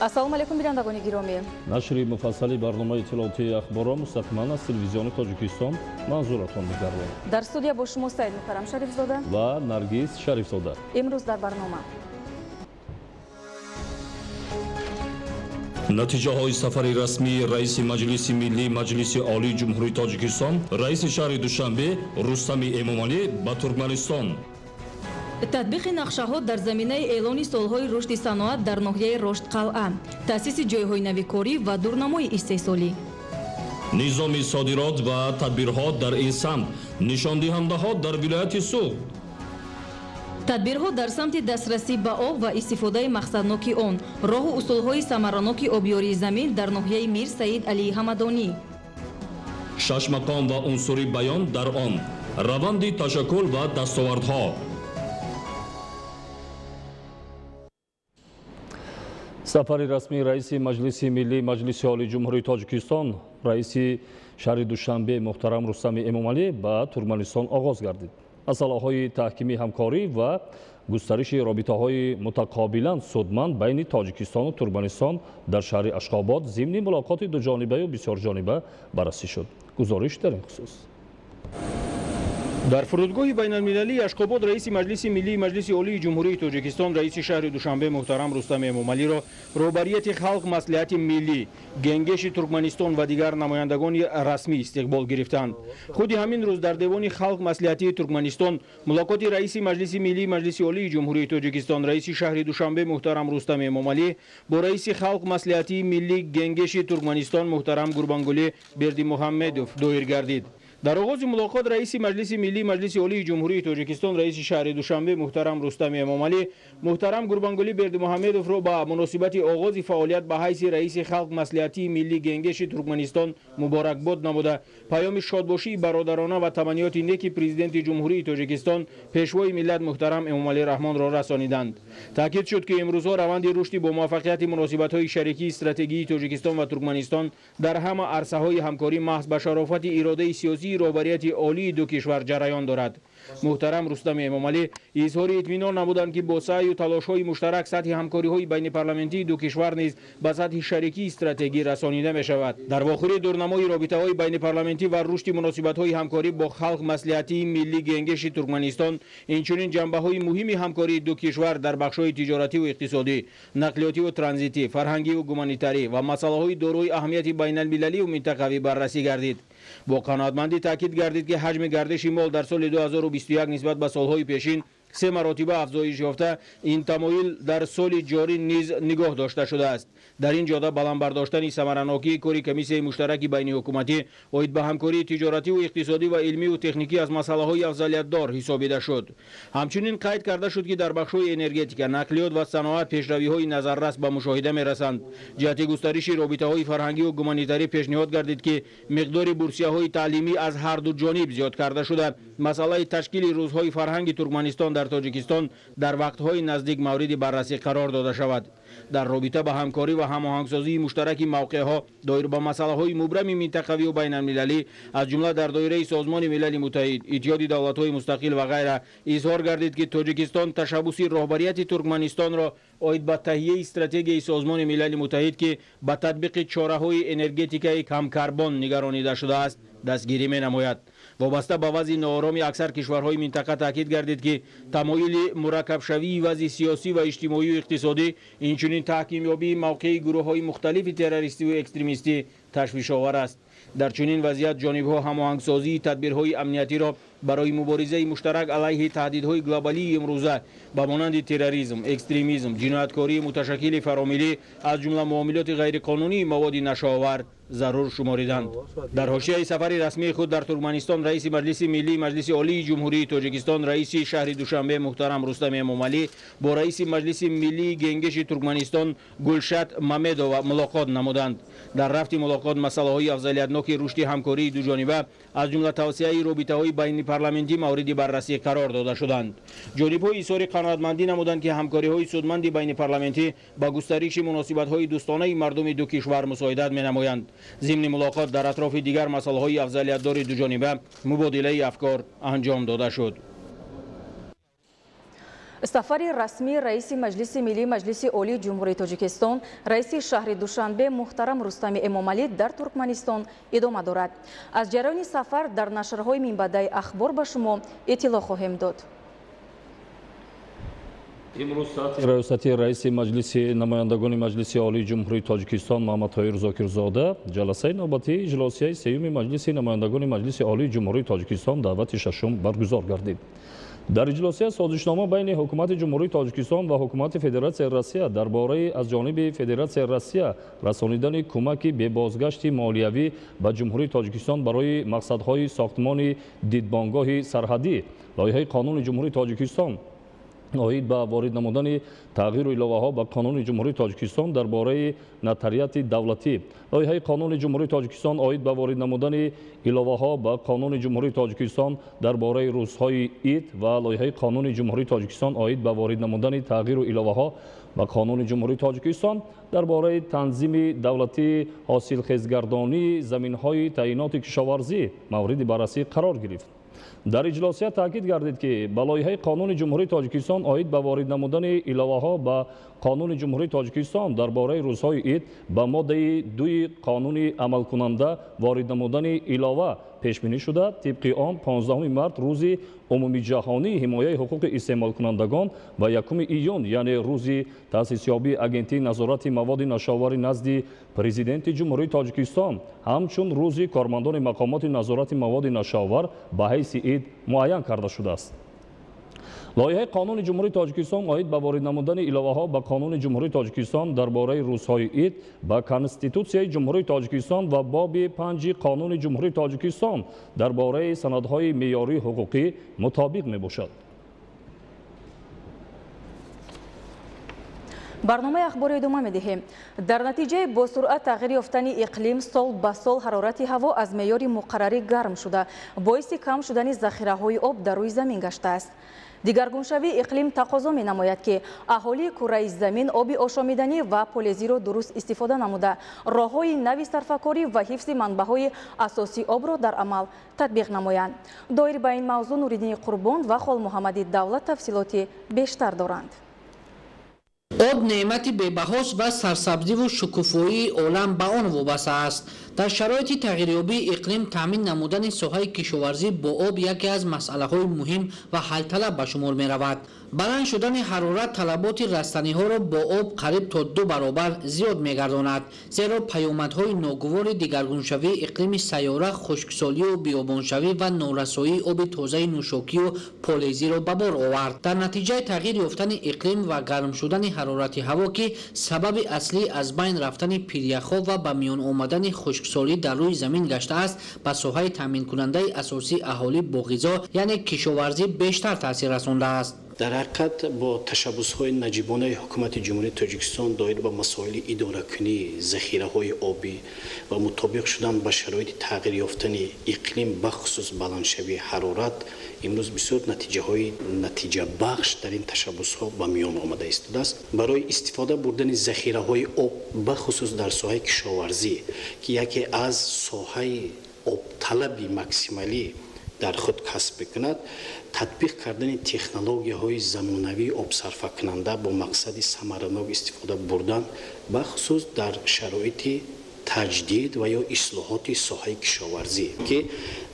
ассалому алейкум бинандагони гиромӣ. Нашри муфассали барномаи иттилоотии ахборо мустақиман аз телевизиони Тоҷикистон манзуратон мегардад. Дар студия бо шумо Саид Мухаррам Шарифзода ва Наргиз Шарифзода. Имрӯз дар барнома натиҷаҳои сафари расмии раиси маҷлиси миллии маҷлиси олии ҷумҳурии Тоҷикистон, раиси шаҳри Душанбе Рустами Эмомалӣ ба Туркманистон. татбиқи нақшаҳо дар заминаи эълони солҳои рушди саноат дар ноҳияи Роштқалъа, таъсиси ҷойҳои навикорӣ ва дурнамои истеҳсолӣ. низоми содирот ва тадбирҳо дар ин самт, нишондиҳандаҳо дар вилояти Суғд. тадбирҳо дар самти дастрасӣ ба об ва истифодаи мақсадноки он, роҳу усулҳои самараноки обёрии замин дар ноҳияи Мир Саид Алии Ҳамадонӣ. 6 мақом ва унсури баён дар он, раванди ташаккул ва дастовардҳо. сафари расмии раиси маҷлиси миллии маҷлиси олии ҷумҳурии Тоҷикистон, раиси шаҳри Душанбе муҳтарам Рустами Эмомалӣ ба Туркманистон оғоз гардид. масъалаҳои таҳкими ҳамкорӣ ва густариши робитаҳои мутақобилан судманд байни Тоҷикистону Туркманистон дар шаҳри Ашхобод зимни мулоқоти дуҷонибаю бисёрҷониба баррасӣ шуд. гузориш дар ин хусус. дар фурудгоҳи байналмилалии Ашхобод раиси маҷлиси миллии маҷлиси олии ҷумҳурии Тоҷикистон, раиси шаҳри Душанбе муҳтарам Рустами Эмомалиро роҳбарияти халқ маслиҳати миллӣ, генгеши Туркманистон ва дигар намояндагони расмӣ истиқбол гирифтанд. худи ҳамин рӯз дар девони халқ маслиҳатии Туркманистон мулоқоти раиси маҷлиси миллии маҷлиси олии ҷумҳурии Тоҷикистон, раиси шаҳри Душанбе муҳтарам Рустами Эмомалӣ бо раиси халқ маслиҳатии миллӣ, генгеши Туркманистон муҳтарам Гурбангулӣ Бердимуҳаммедов доир гардид. дар оғози мулоқот раиси маҷлиси миллии маҷлиси олии ҷумҳурии Тоҷикистон, раиси шаҳри Душанбе муҳтарам Рустами Эмомалӣ муҳтарам Гурбангулӣ Бердимуҳаммедовро ба муносибати оғози фаъолият ба ҳайси раиси халқ маслиҳатии миллӣ, генгеши Туркманистон муборакбод намуда, паёми шодбошии бародарона ва таманниёти неки президенти ҷумҳурии Тоҷикистон, пешвои миллат муҳтарам Эмомалӣ Раҳмонро расониданд. таъкид шуд ки имрӯзҳо раванди рушди бо муваффақияти муносибатҳои шарикии стратегии Тоҷикистон ва Туркманистон дар ҳама арсаҳои ҳамкорӣ маҳз ба шарофати иродаи сиёсии роҳбарияти олии ду кишвар ҷараён дорад. муҳтарам Рустами Эмомалӣ изҳори итминон намуданд ки бо саъю талошҳои муштарак сатҳи ҳамкориҳои байниполаментии ду кишвар низ ба сатҳи шарикии стратегӣ расонида мешавад. дар вохӯрӣ дурнамои робитаҳои байниполаментӣ ва рушди муносибатҳои ҳамкорӣ бо халқ маслиҳатии миллӣ, генгеши Туркманистон, инчунин ҷанбаҳои муҳими ҳамкории ду кишвар дар бахшҳои тиҷоративу иқтисодӣ, нақлиётиву транзитӣ, фарҳангиву гуманитарӣ ва масъалаҳои дорои аҳамияти байналмилалию минтақавӣ баррасӣ гардид. бо қаноатмандӣ таъкид гардид ки ҳаҷми гардиши мол дар соли 2021 нисбат ба солҳои пешин 3 маротиба афзоиш ёфта, ин тамоил дар соли ҷорӣ низ нигоҳ дошта шудааст. дар ин ҷода баландбардоштани самаранокии кори комиссияи муштараки байниҳукуматӣ оид ба ҳамкории тиҷоративу иқтисодӣ ва илмиву техникӣ аз масъалаҳои афзалиятдор ҳисобида шуд. ҳамчунин қайд карда шуд ки дар бахшҳои энергетика, нақлиёт ва саноат пешравиҳои назаррас ба мушоҳида мерасанд. ҷиҳати густариши робитаҳои фарҳангиву гуманитарӣ пешниҳод гардид ки миқдори бурсияҳои таълимӣ аз ҳарду ҷониб зиёд карда шуда, масъалаи ташкили рӯзҳои фарҳанги Туркманистон дар Тоҷикистон дар вақтҳои наздик мавриди баррасӣ қарор дода шавад. дар робита ба ҳамкорӣ ва ҳамоҳангсозии муштараки мавқеъҳо доир ба масъалаҳои мубрами минтақавию байналмилалӣ, аз ҷумла дар доираи Созмони Милали Муттаҳид, Иттиҳоди давлатҳои мустақил ва ғайра, изҳор гардид ки Тоҷикистон ташаббуси роҳбарияти Туркманистонро оид ба таҳияи стратегияи Созмони Милали Муттаҳид ки ба татбиқи чораҳои энергетикаи камкарбон нигаронида шудааст, дастгирӣ менамояд. вобаста ба вазъи нооромии аксар кишварҳои минтақа таъкид гардид ки тамоили мураккабшавии вазъи сиёсӣ ва иҷтимоию иқтисодӣ, инчунин таҳкимёбии мавқеи гурӯҳҳои мухталифи террористиву экстремистӣ ташвишовар аст. дар чунин вазъият ҷонибҳо ҳамоҳангсозии тадбирҳои амниятиро барои муборизаи муштарак алайҳи таҳдидҳои глобалии имрӯза ба монанди терроризм, экстремизм, ҷинояткории муташаккили фаромилӣ, аз ҷумла муомилоти ғайриқонунии маводи нашоовар зарур шумориданд. дар ҳошияи сафари расмии худ дар Туркманистон, раиси маҷлиси миллии маҷлиси олии ҷумҳурии Тоҷикистон, раиси шаҳри Душанбе муҳтарам Рустами Эмомалӣ бо раиси маҷлиси миллии генгеши Туркманистон Гулшат Мамедова мулоқот намуданд. дар рафти мулоқот масъалаҳои афзалиятноки рушди ҳамкории дуҷониба, аз ҷумла тавсеаи робитаҳои байнипарламентӣ мавриди баррасӣ қарор дода шуданд. ҷонибҳо изҳори қаноатмандӣ намуданд ки ҳамкориҳои судманди байнипарламентӣ ба густариши муносибатҳои дӯстонаи мардуми ду кишвар мусоидат менамоянд. зимни мулоқот дар атрофи дигар масъалаҳои афзалиятдори дуҷониба мубодилаи афкор анҷом дода шуд. سفر رسمی رئیس مجلس ملی مجلس عالی جمهوری تاجیکستان رئیس شهر دوشنبه محترم رستم امامعلی در ترکمنستان ادامه دارد. از جریان سفر در نشرهای منبع اخبار به شما اطلاع خواهیم داد. امروز ساعت ریاستی رئیس مجلس نمایندگان مجلس عالی جمهوری تاجیکستان محمد طاهر زاکرزاده جلسه نوبتی اجلاسی سیوم مجلس نمایندگان مجلس عالی جمهوری تاجیکستان دعوت ششم برگزار گردید. در اجلاسی سازشنامه بین حکومت جمهوری تاجیکستان و حکومت فدراسیای روسیه درباره از جانب فدراسیای روسیه رسانیدن کمک به بازگشت مالیوی به جمهوری تاجیکستان برای مقصدهای ساختمان دیدبانگاه سرحدی، لایحه قانون جمهوری تاجیکستان آید به وارد نمودن تغییر و الوه ها به قانون جمهوری تاجیکستان درباره نوتریت دولتی، لایحه قانون جمهوری تاجیکستان آید به وارد نمودن الوه ها به قانون جمهوری تاجیکستان درباره روزهای عید و لایحه قانون جمهوری تاجیکستان آید به وارد نمودن تغییر و الوه ها به قانون جمهوری تاجیکستان درباره تنظیم دولتی حاصلخیزگردانی زمین‌های تعیینات کشاورزی مورد بررسی قرار گرفت. در اجلاسی تاکید گردید که با لایحه قانون جمهوری تاجیکستان آید به وارد نمودن الوه ها به قانون جمهوری تاجیکستان درباره روزهای عید به ماده 2 قانون عمل کننده وارد نمودن الوه پیش بینی شده. طبق آن 15 مارس روز عمومی جهانی حمایت حقوق استعمال کنندگان و 1 ایون یعنی روز تأسیس یابی اجنسی نظارت مواد نشاور نزد پرزیدنت جمهوری تاجیکستان همچون روز کارمندان مقامات نظارت مواد نشاور به حیث عید معین کرده شده است. لایحه قانون جمهوری تاجیکستان آید به وارد نمودن الوه ها به قانون جمهوری تاجیکستان درباره روزهای عید به کنستیتوسیای جمهوری تاجیکستان و باب 5 قانون جمهوری تاجیکستان درباره سندهای معیاری حقوقی مطابق می باشد. برنامه اخبار ادامه می‌دهیم. در نتیجه با سرعت تغییر یافتن اقلیم سال به سال حرارت هوا از معیار مقرری گرم شده باعث کم شدن ذخیره‌های آب در روی زمین گشته است. دیگرگونشوی اقلیم تقاضا می‌نماید که اهالی کره زمین آب آشامیدنی و پلیزی را درست استفاده نموده راه‌های نوی صرفه‌کاری و حفظ منبع‌های اساسی آب را در عمل تطبیق نمایند. دایر به این موضوع نوریدین قربان و خال محمدی دولت تفصیلات بیشتر دارند. آب نعمتی بی‌بهاست و سرسبزی و شکوفایی عالم به آن وابسته است. در شرایط تغییریابی اقلیم تامین نمودن ساحه کشاورزی با آب یکی از مسئله‌های مهم و حل طلب به شمار می‌رود. بلند شدن حرارت طلبات رستنی‌ها را با آب قریب تا 2 برابر زیاد می‌گرداند، زیرا پیامدهای ناگوار دیگرگونشوی اقلیم سیاره خشکسالی و بیابانشوی و نارسایی آب تازه نوشاکی و پالیزی را به بار آورد. در نتیجه تغییر یافتن اقلیم و گرم شدن حرارت هوا که سبب اصلی از بین رفتن پیریخ‌ها و به میان آمدن خشکسالی در روی زمین گشته است، به ساحه تامین کننده اساسی اهالی با غذا یعنی کشاورزی بیشتر تاثیر رسانده است. در حقیقت با تشبس‌های نجیبانه حکومت جمهوری تاجیکستان دایر به مسائل اداره‌کنی ذخیره‌های آبی و مطابق شدن با شرایط تغییر یافتن اقلیم بخصوص بلندشوی حرارت امروز بسیار نتیجه بخش در این تشبس‌ها به میان آمده است. برای استفاده بردن ذخیره‌های آب بخصوص در ساحه کشاورزی که یکی از ساحه آب طلبی ماکسیمالی در خود کسب بکند، تطبیق کردن تکنولوژی های زمانوی آب صرف کننده با مقصد ثمرناک استفاده بردن بخصوص در شرایط تجدید و یا اصلاحات ساحه کشاورزی که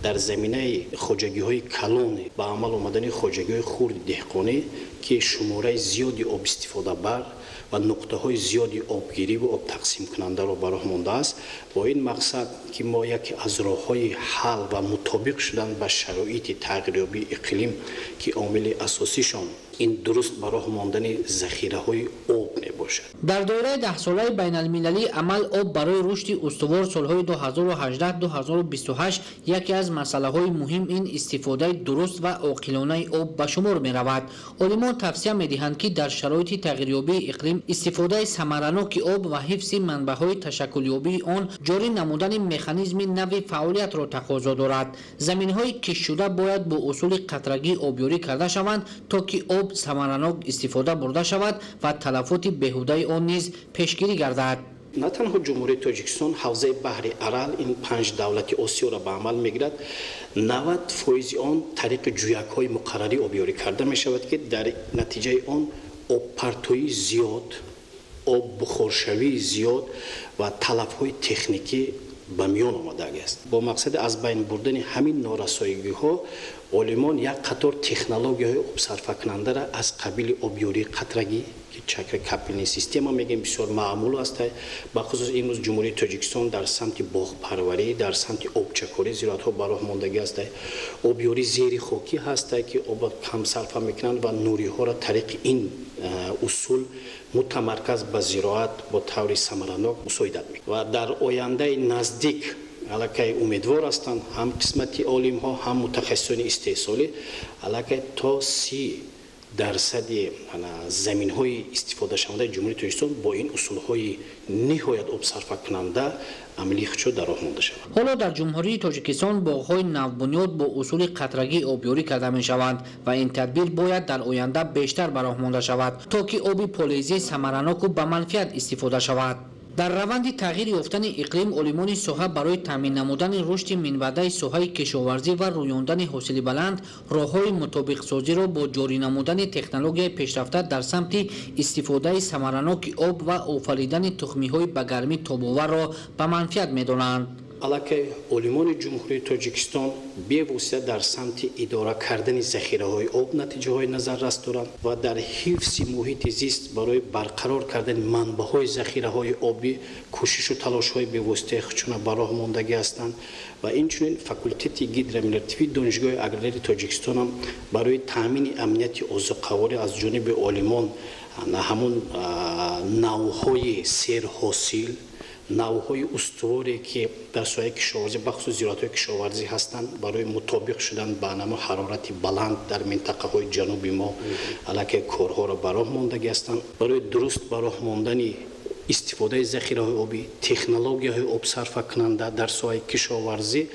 در زمینه خوجگی های کلان به عمل آمدن خوجگی های خرد دهقانی که شماره زیادی آب استفاده بر و نقطه های زیادی آبگیری و آب تقسیم کننده را به راه مانده است. با این مقصد که ما یکی از راه های حل و مطابق شدن به شرایط تغییریابی اقلیم که عامل اساسیشان این درست به راه ماندن ذخیره های آب می باشد. در دوره 10 ساله بین المللی عمل آب برای رشد استوار سالهای 2018-2028 یکی از مسئله های مهم این استفاده درست و عاقلانه آب به شمار می رود. عالمان توصیه می دهند که در شرایط تغییریابی اقلیم استفاده ثمرناک آب و حفظ منبع های تشکلیابی آن جاری نمودن مکانیزم نوی فعالیت را تقاضا دارد. زمین های کش شده باید با اصول قطرگی آبیاری کرده شوند تا که آب ثمرناک استفاده برده شود و تلفات بیهوده آن نیز پیشگیری گردد. نه تنها جمهوری تاجیکستان حوزه بحر ارال این 5 دولت آسیا را به عمل میگیرد 90% آن طریق جویک‌های مقرری آبیاری کرده می شود که در نتیجه آن آب پرتویی زیاد آب بخارشوی زیاد و طلب‌های تکنیکی به میان آمده است. با مقصد از بین بردن همین نارسایی‌ها عالمان یک قطار تکنولوژی‌های آبصرف کننده را از قبیل آبیاری قطرگی که چکر کپلینگ سیستم میگیم بسیار معمول است. به خصوص امروز جمهوری تاجیکستان در سمت باغ پروری در سمت آبچکاری زیرات‌ها براه ماندگی است. آبیاری زیر خاکی هست که آب کم صرف میکنند و نوری‌ها را طریق این اصول متمرکز به زراعت با طور ثمراناک مساعدت می‌کند و در آینده نزدیک علاقه امیدوار هستند هم قسمتی عالم ها هم متخصصان استحصالی علاقه تا 30% زمین های استفاده شونده جمهوری تاجیکستان با این اصول های نهایت آب صرف کننده عملی خود در راه مانده شود. حالا در جمهوری تاجیکستان باغ‌های نوبنیاد با اصول قطرگی آبیاری کرده می شوند و این تدبیر باید در آینده بیشتر به راه مانده شود تا که آب پالیزی ثمراناک و به منفعت استفاده شود. در روند تغییر یافتن اقلیم عالمان ساحه برای تامین نمودن رشد منبع ساحه کشاورزی و رویاندن حاصل بلند راههای مطابق سازی را با جاری نمودن تکنولوژی پیشرفته در سمت استفاده ثمراناک آب و آفریدن تخمی‌های به گرمی تاب‌آور را به منفعت می‌دانند. علاقه عالمان جمهوری تاجیکستان به واسطه در سمت اداره کردن ذخیره‌های آب نتیجه‌های نظررس دارند و در حفظ محیط زیست برای برقرار کردن منبع‌های ذخیره‌های آبی کوشش و تلاش‌های به واسطه خودشون به راه ماندگی هستند و اینچنین فاکولتت گیدرومتری دانشگاه اگراری تاجیکستان هم برای تامین امنیت آذوقه‌واری از جانب عالمان همون نوع‌های سرحاصل نوع‌های استواری که در ساحه کشاورزی بخصوص زراعت‌های کشاورزی هستند برای مطابق شدن با نمو حرارت بلند در منطقه‌های جنوبی ما علاقه کارها را به راه ماندگی هستند برای درست به راه ماندن استفاده ذخیره‌های آبی تکنولوژی‌های آب صرف کننده در ساحه کشاورزی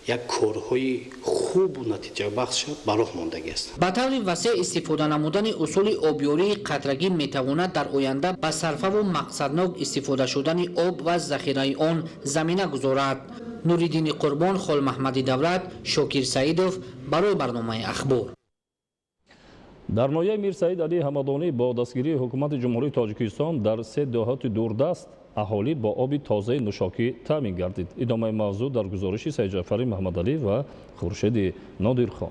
یک کارهای خوب و نتیجه بخش به راه ماندگی است. به طور وسیع استفاده نمودن اصول آبیاری قطرگی میتواند در آینده به صرفه و مقصدناک استفاده شدن آب و ذخیره آن زمینه گذارد. نوریدین قربان، خال محمدی دولت، شاکر سعیدов برای برنامه اخبار. در ناحیه میر سعید علی حمدانی با دستگیری حکومت جمهوری تاجیکستان در 3 دهات دوردست اهالی با آب تازه نوشاکی تامین گردید. ادامه موضوع در گزارش سید جعفری محمدعلی و خورشید نادرخان.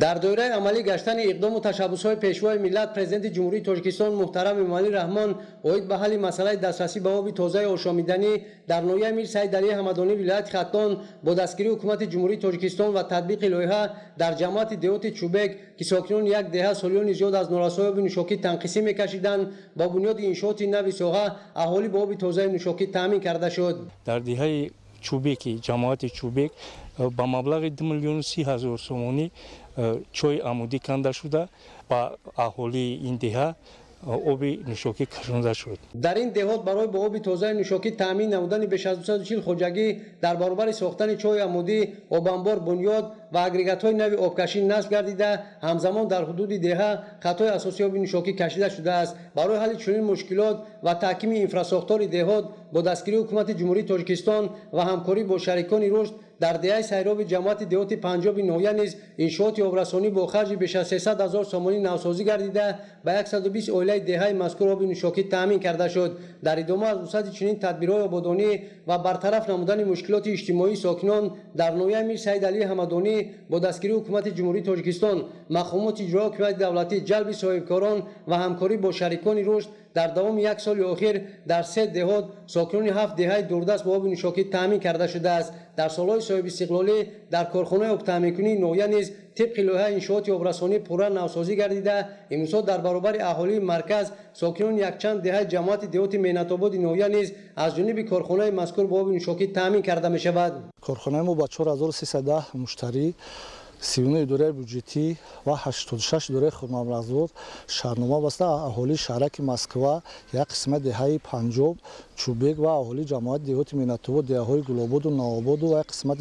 در دوره عملی گشتن اقدام و تشبس‌های پیشوای ملت پرزیدنت جمهوری تاجیکستان محترم امومالی رحمان اومید به حل مسئله دسترسی به آب تازه آشامیدنی در ناحیه میر سعید علی حمدانی ولایت خطان با دستگیری حکومت جمهوری تاجیکستان و تطبیق لایحه در جماعت دهات چوبک که ساکنان یک دهه سالیان زیاد از نارسایی آب نوشاکی تنقیسی می‌کشیدند با بنیاد انشاءات نوی ساحه اهالی با آب تازه نوشاکی تامین کرده شد. در دهه چوبک جماعت چوبک با مبلغ 2,30,000 سومانی چای عمودی کنده شده و اهالی این دهه آب نوشاکی کشانده شد. در این دهات برای با آب تازه نوشاکی تامین نمودن بیش از 240 خودجگی در برابر ساختن چای عمودی، آب انبار بنیاد و اگریگات‌های نوی آبکشی نصب گردیده همزمان در حدود دهه خطای اساسی آب نوشاکی کشیده شده است. برای حل چنین مشکلات و تحکیم انفراستراکچور دهات با دستگیری حکومت جمهوری تاجیکستان و همکاری با شریکان رشد در دهه سیراب جماعت دهات پنجاب ناحیه نیز انشاءات آبرسانی با خرج بیش از 300,000 سومانی نوسازی گردیده به 120 عائله دهه مذکور آب نوشاکی تامین کرده شد. در ادامه از وسعت چنین تدبیرهای آبادانی و برطرف نمودن مشکلات اجتماعی ساکنان در ناحیه میر سعید علی حمدانی با دستگیری حکومت جمهوری تاجیکستان مقامات اجرایی حکومت دولتی جلب صاحبکاران و همکاری با شریکان رشد در دوام یک سال اخیر در 3 دهات ساکنان 7 دهه دوردست با آب نوشاکی تامین کرده شده است. در سالهای صاحب استقلالی در کارخانه آب تامین کنی ناحیه نیز طبق لایحه انشاءات آبرسانی پورا نوسازی گردیده امروز در برابر اهالی مرکز ساکنان یک چند دهه جماعت دهات مهنت آباد ناحیه نیز از جانب کارخانه مذکور با آب نوشاکی تامین کرده می شود. کارخانه ما با 4310 مشتری 39 идораи бюджетӣ ва 86 идораи худматмавзудот шаҳрнома баста аҳолии шаҳраки Москва, як қисмат деҳаи Панҷоб, Чӯбек ва аҳолии ҷамоати деҳоти Миннатобод, деҳаҳои Гулободу, Навободу ва як қисмат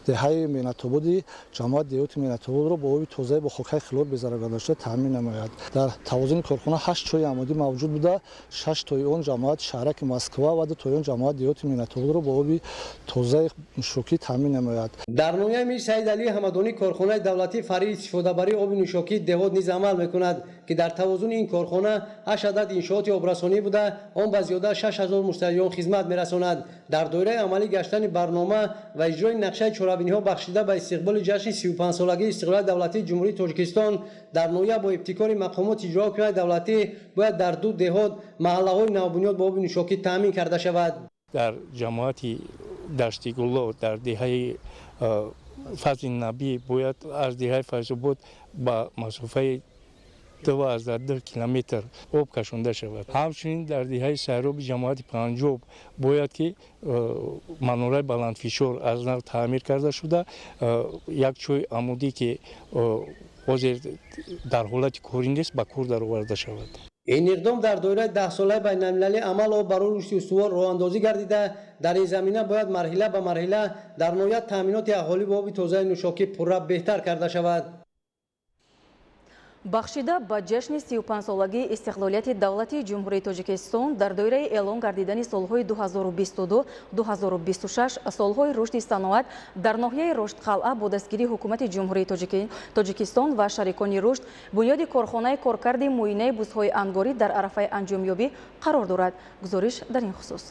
деҳаи Миннатободи ҷамоати деҳоти Миннатободро бо оби тозаи бо хокҳои хилор безараргардошта таъмин намояд. Дар тавозуни корхона 8 чойи амодӣ мавҷуд буда, 6 тои он ҷамоати шаҳраки Москва ва 2 тои он ҷамоати деҳоти Миннатободро бо оби тозаи нӯшокӣ таъмин намояд. дар ноҳияи Мир Саид Алӣ Ҳамадонӣ корхонаи давлатӣ фаръии истифодабарии оби нӯшокии деҳот низ амал мекунад ки дар тавозуни ин корхона 8 адад иншооти обрасонӣ буда, он ба зиёда 6000 муштариён хизмат мерасонад. дар доираи амалӣ гаштани барнома ва иҷрои нақшаи чорабиниҳо бахшида ба истиқболи ҷашни 35-солагии истиқлоли давлатии Ҷумҳурии Тоҷикистон дар ноҳия бо ибтикори мақомоти иҷрои ҳукумати давлатӣ бояд дар 2 деҳот маҳаллаҳои навбунёд бо оби нӯшокӣ таъмин карда шавад. дар ҷамоати дашти гулло дар деҳаи фазли набӣ бояд аз деҳаи Файзобод ба масофаи 12 километр об кашонда шавад. ҳамчунин дар деҳаи сайроби ҷамоати Панҷоб бояд ки манораи баландфишор аз нав таъмир карда шуда, як чой амудӣ ки ҳозир дар ҳолати корӣ нест ба кор дароварда шавад. ин иқдом дар доираи 10-солаи байналмилалии амало барои рушди устувор роҳандозӣ гардида, дар ин замина бояд марҳила ба марҳила дар ноҳия таъминоти аҳолӣ бо оби тозаи нӯшокӣ пурра беҳтар карда шавад. бахшида ба ҷашни 35-солагии истиқлолияти давлати Ҷумҳурии Тоҷикистон дар доираи эълон гардидани солҳои 2022-2026 солҳои рушди саноат дар ноҳияи Руштқалъа бо дастгирии ҳукумати Ҷумҳурии Тоҷикистон ва шарикони рушд бунёди корхонаи коркарди муоинаи бузҳои ангорӣ дар арафаи анҷомёбӣ қарор дорад. гузориш дар ин хусус.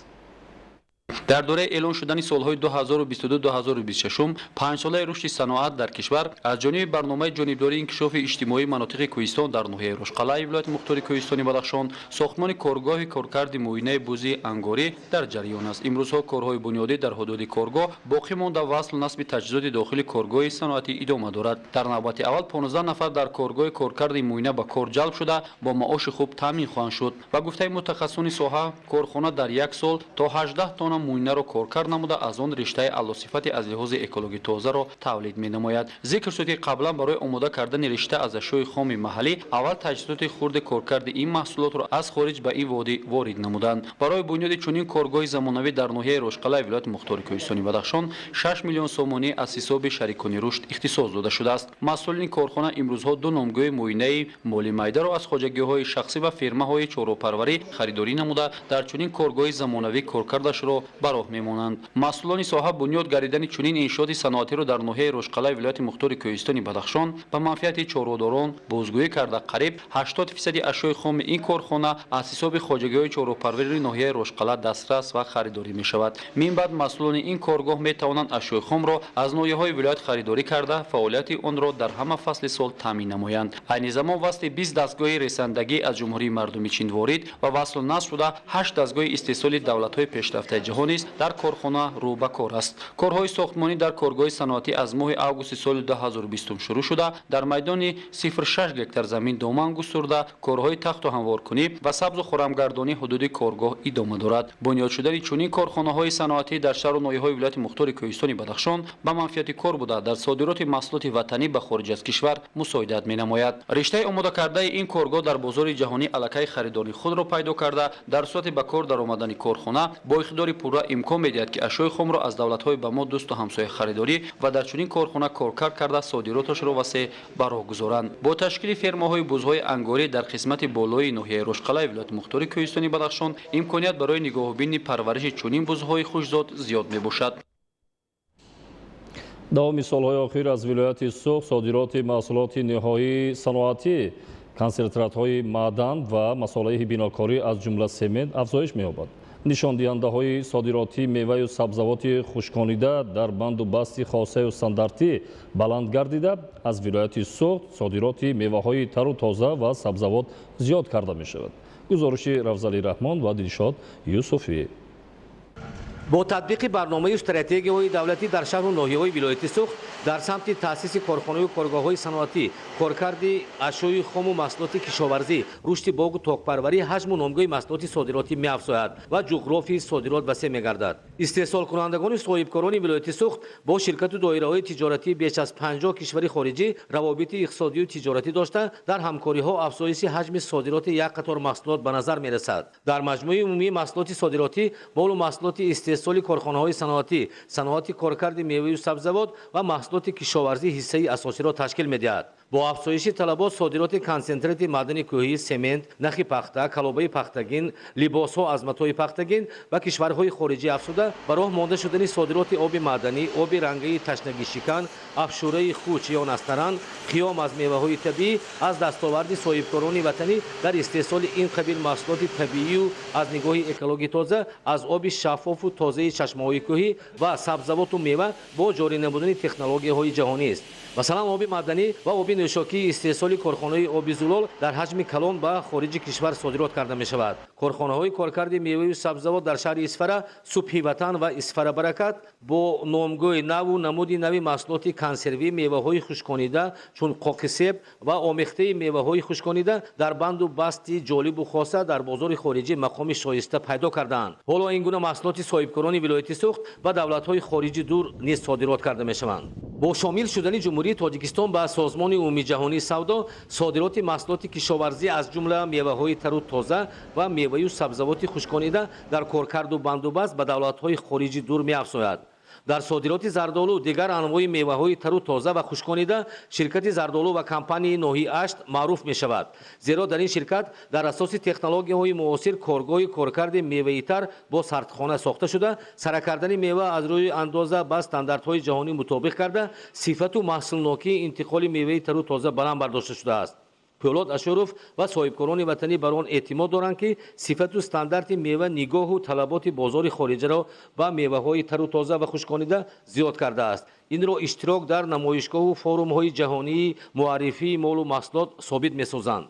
дар дораи эълон шудани солҳои 2022-2026 панҷсолаи рушди саноат дар кишвар аз ҷониби барномаи ҷонибдории инкишофи иҷтимоии манотиқи Кӯҳистон дар ноҳияи Рӯшқалъаи вилояти мухтори Кӯҳистони Бадахшон сохтмони коргоҳи коркарди муоинаи бузи ангорӣ дар ҷараён аст. имрӯзҳо корҳои бунёдӣ дар ҳудуди коргоҳ боқӣ монда васлу насби таҷҳизоти дохили коргоҳи саноатӣ идома дорад. дар навбати аввал 15 нафар дар коргоҳи коркарди муоина ба кор ҷалб шуда бо маоши хуб таъмин хоҳанд шуд. ба гуфтаи мутахассисони соҳа, корхона дар як сол то 18 тонна муоинаро коркар намуда аз он риштаи аълосифати аз лиҳози экологӣ тозаро тавлид менамояд. зикр шуд ки қаблан барои омода кардани ришта аз ашёи хоми маҳаллӣ аввал таҷҳизоти хурди коркарди ин маҳсулотро аз хориҷ ба ин водӣ ворид намуданд. барои бунёди чунин коргоҳи замонавӣ дар ноҳияи Рӯшқалъаи вилояти мухтори Кӯҳистони Бадахшон 6 миллион сомонӣ аз ҳисоби шарикони рушд ихтисос дода шудааст. масъулини корхона имрӯзҳо 2 номгӯи муоинаи моли майдаро аз хоҷагиҳои шахсӣ ва фирмаҳои чорвапарварӣ харидорӣ намуда дар чунин коргоҳи замонавӣ коркардашро ба роҳ мемонанд. масъулони соҳа бунёд гардидани чунин иншооти саноатиро дар ноҳияи Рӯшқалъаи вилояти мухтори Кӯҳистони Бадахшон ба манфиати чорвадорон бозгӯӣ карда қариб 80% ашёи хоми ин корхона аз ҳисоби хоҷагиҳои чорвапарвари ноҳияи Рӯшқалъа дастрас ва харидорӣ мешавад. минбаъд масъулони ин коргоҳ метавонанд ашёи хомро аз ноҳияҳои вилоят харидорӣ карда фаъолияти онро дар ҳама фасли сол таъмин намоянд. айни замон васти 20 дастгоҳи ресандагӣ аз ҷумҳурии мардуми чин ворид ва васлу насб шуда 8 дастгоҳи истеҳсоли давлатҳои пешрафтаи ҷаҳон низ дар корхона рӯ ба кор аст. корҳои сохтмонӣ дар коргоҳи саноатӣ аз моҳи августи соли 2020 шурӯъ шуда дар майдони 0.6 гектар замин доман густурда корҳои тахту ҳамворкунӣ ва сабзу хӯрамгардонӣ ҳудуди коргоҳ идома дорад. бунёд шудани чунин корхонаҳои саноатӣ дар шаҳру ноҳияҳои вилояти мухтори Кӯҳистони Бадахшон ба манфиати кор буда дар содироти маҳсулоти ватанӣ ба хориҷ аз кишвар мусоидат менамояд. риштаи омодакардаи ин коргоҳ дар бозори ҷаҳонӣ аллакай харидори худро пайдо карда дар сурати ба кор даромадани корхона бо иқтидори пурра имкон медиҳад ки ашёи хомро аз давлатҳои ба мо дӯсту ҳамсоя харидорӣ ва дар чунин корхона коркар карда содироташро васеъ ба роҳ гузоранд. бо ташкили фермаҳои бузҳои ангорӣ дар қисмати болои ноҳияи Рӯшқалъаи вилояти мухтори Кӯҳистони Бадахшон имконият барои нигоҳубини парвариши чунин бузҳои хушзод зиёд мебошад. давоми солҳои охир аз вилояти Суғ содироти маҳсулоти ниҳоии саноатӣ, консентратҳои маъдан ва масолаи бинокорӣ аз ҷумла семент афзоиш меёбад. нишондиҳандаҳои содироти меваю сабзавоти хушконида дар банду басти хосаю стандартӣ баланд гардида, аз вилояти Суғ содироти меваҳои тару тоза ва сабзавот зиёд карда мешавад. гузориши Равзали Раҳмон ва Дилшод Юсуфӣ. бо татбиқи барномаи стратегияҳои давлатӣ дар шаҳру ноҳияҳои вилояти Суғ дар самти таъсиси корхонаҳои коргоҳҳои саноатӣ, коркарди ашёи хому маҳсулоти кишоварзӣ, рушди боғу тоқпарварӣ ҳаҷму номгоҳи маҳсулоти содиротӣ меафзояд ва ҷуғрофияи содирот васеъ мегардад. истеҳсолкунандагони соҳибкорони вилояти суғд бо ширкату доираҳои тиҷоратии беш аз 50 кишвари хориҷӣ равобити иқтисодию тиҷоратӣ дошта, дар ҳамкориҳо афзоиши ҳаҷми содироти як қатор маҳсулот ба назар мерасад. дар маҷмӯи умумии маҳсулоти содиротӣ молу маҳсулоти истеҳсоли корхонаҳои саноатӣ, саноати коркарди меваю сабзавот ва маҳсулоти кишоварзӣ ҳиссаи асосиро ташкил медиҳад. бо афзоиши талабот содироти консентрати маъдани кӯҳӣ, семент, нахи пахта, калобаи пахтагин, либосҳо аз матои пахтагин ва кишварҳои хориҷӣ афзуда ба роҳ монда шудани содироти оби маъданӣ, оби рангаи ташнагишикан, афшураи хуч ё настаран, қиём аз меваҳои табиӣ аз дастоварди соҳибкорони ватанӣ дар истеҳсоли ин қабил маҳсулоти табиию аз нигоҳи экологии тоза аз оби шаффофу тозаи чашмаҳои кӯҳӣ ва сабзавоту мева бо ҷорӣ намудани технологияҳои ҷаҳонист. масалан оби маъданӣ ва оби нӯшокии истеҳсоли корхонаи оби зулол дар ҳаҷми калон ба хориҷи кишвар содирот карда мешавад. корхонаҳои коркарди меваю сабзавот дар шаҳри исфара, субҳи ватан ва исфара баракат бо номгӯи наву намуди нави маҳсулоти консервӣ, меваҳои хушконида чун қоқи себ ва омехтаи меваҳои хушконида дар банду басти ҷолибу хоса дар бозори хориҷӣ мақоми шоиста пайдо кардаанд. ҳоло ин гуна маҳсулоти соҳибкорони вилояти суғд ба давлатҳои хориҷи дур низ содирот карда мешаванд. бо шомил шудани ҷумҳурии тоҷикистон ба созмони умумии ҷаҳонии савдо, содироти маҳсулоти кишоварзӣ аз ҷумла меваҳои тару тоза ва меваю сабзавоти хушконида дар коркарду бандубаст ба давлатҳои хориҷи дур меафзояд. дар содироти зардолу дигар анвои меваҳои тару тоза ва хушконида ширкати зардолу ва компанияи ноҳии ашт маъруф мешавад, зеро дар ин ширкат дар асоси технологияҳои муосир коргоҳи коркарди меваи тар бо сартхона сохта шуда, сара кардани мева аз рӯи андоза ба стандартҳои ҷаҳонӣ мутобиқ карда, сифату маҳсулнокии интиқоли меваи тару тоза баланд бардошта шудааст. пӯлод ашуров ва соҳибкорони ватанӣ бар он эътимод доранд ки сифату стандарти мева нигоҳу талаботи бозори хориҷаро ба меваҳои тару тоза ва хушконида зиёд кардааст. инро иштирок дар намоишгоҳу форумҳои ҷаҳонии муаррифии молу маҳсулот собит месозанд.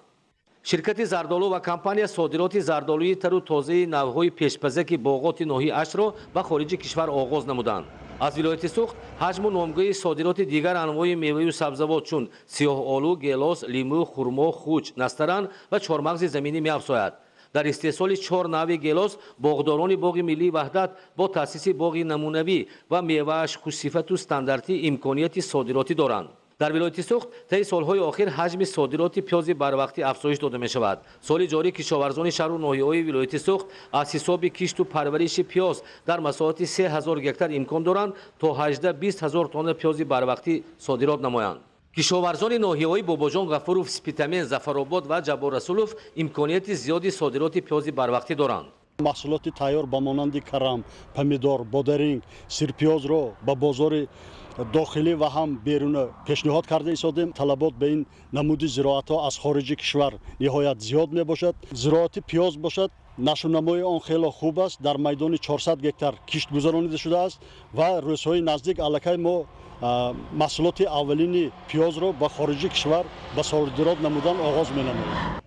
ширкати зардолу ва компания содироти зардолуи тару тозаи навъҳои пешпазаки боғоти ноҳии ашро ба хориҷи кишвар оғоз намуданд. аз вилояти суғд ҳаҷму номгӯи содироти дигар анвои меваю сабзавот чун сиёҳолу, гелос, лимӯ, хурмо, хуч, настаран ва чормағзи заминӣ меафзояд. дар истеҳсоли 4 нави гелос боғдорони боғи миллии ваҳдат бо таъсиси боғи намунавӣ ва мевааш хушсифату стандартӣ имконияти содироти доранд. дар вилояти суғд таи солҳои охир ҳаҷми содироти пиёзи барвақтӣ афзоиш дода мешавад. соли ҷорӣ кишоварзони шаҳру ноҳияҳои вилояти суғд аз ҳисоби кишту парвариши пиёз дар масоҳати 3000 гектар имкон доранд то 18-20 000 тонна пиёзи барвақтӣ содирот намоянд. кишоварзони ноҳияҳои бобоҷон ғафуров, спитамен, зафаробод ва ҷабборрасулов имконияти зиёди содироти пиёзи барвақтӣ доранд. маҳсулоти тайёр ба монанди карам, помидор, бодаринг, сирпиёзро ба бозори дохилӣ ва ҳам беруна пешниҳод карда истодем. талабот ба ин намуди зироатҳо аз хориҷи кишвар ниҳоят зиёд мебошад. зироати пиёз бошад, нашунамои он хело хуб аст. дар майдони 400 гектар кишт гузаронида шудааст ва рӯзҳои наздик аллакай мо маҳсулоти аввалини пиёзро ба хориҷи кишвар ба содирот намудан оғоз менамоем.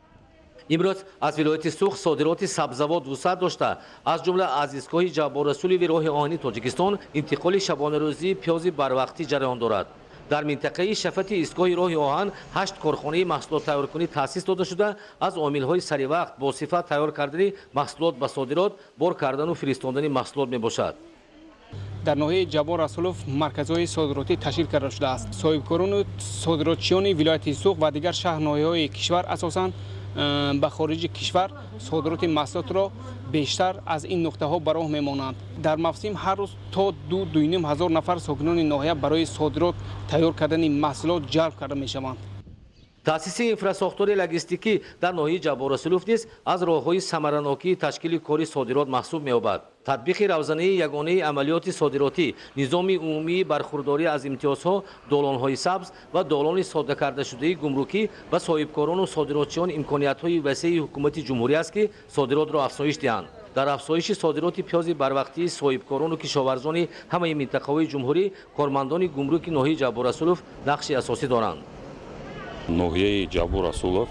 имрӯз аз вилояти суғд содироти сабзавот вусъат дошта, аз ҷумла аз истгоҳи ҷабборрасулови роҳи оҳани тоҷикистон интиқоли шабонарӯзии пиёзи барвақтӣ ҷараён дорад. дар минтақаи шафати истгоҳи роҳи оҳан 8 корхонаи маҳсулоттайёркунӣ таъсис дода шуда, аз омилҳои саривақт бо сифат тайёр кардани маҳсулот ба содирот, бор кардану фиристодани маҳсулот мебошад. дар ноҳияи ҷаббор расулов марказҳои содиротӣ ташкил карда шудааст. соҳибкорону содиротчиёни вилояти суғд ва дигар шаҳр ноҳияҳои кишвар асосан ба хориҷи кишвар содироти маҳсулотро бештар аз ин нуқтаҳо ба роҳ мемонанд. дар мавсим ҳар рӯз то 2-2.5 ҳазор нафар сокинони ноҳия барои содирот тайёр кардани маҳсулот ҷалб карда мешаванд. таъсиси инфраструктураи логистикӣ дар ноҳияи ҷабборрасулов низ аз роҳҳои самаранокии ташкили кори содирот маҳсуб меёбад. татбиқи равзанаи ягонаи амалиёти содиротӣ, низоми умумии бархурдорӣ аз имтиёзҳо, долонҳои сабз ва долони соддакардашудаи гумрукӣ ба соҳибкорону содиротчиён имкониятҳои васеи ҳукумати ҷумҳурӣ аст ки содиротро афзоиш диҳанд. дар афзоиши содироти пиёзи барвақтии соҳибкорону кишоварзони ҳамаи минтақаҳои ҷумҳурӣ кормандони гумруки ноҳияи ҷабборрасулов нақши асосӣ доранд. ноҳияи ҷабборрасулов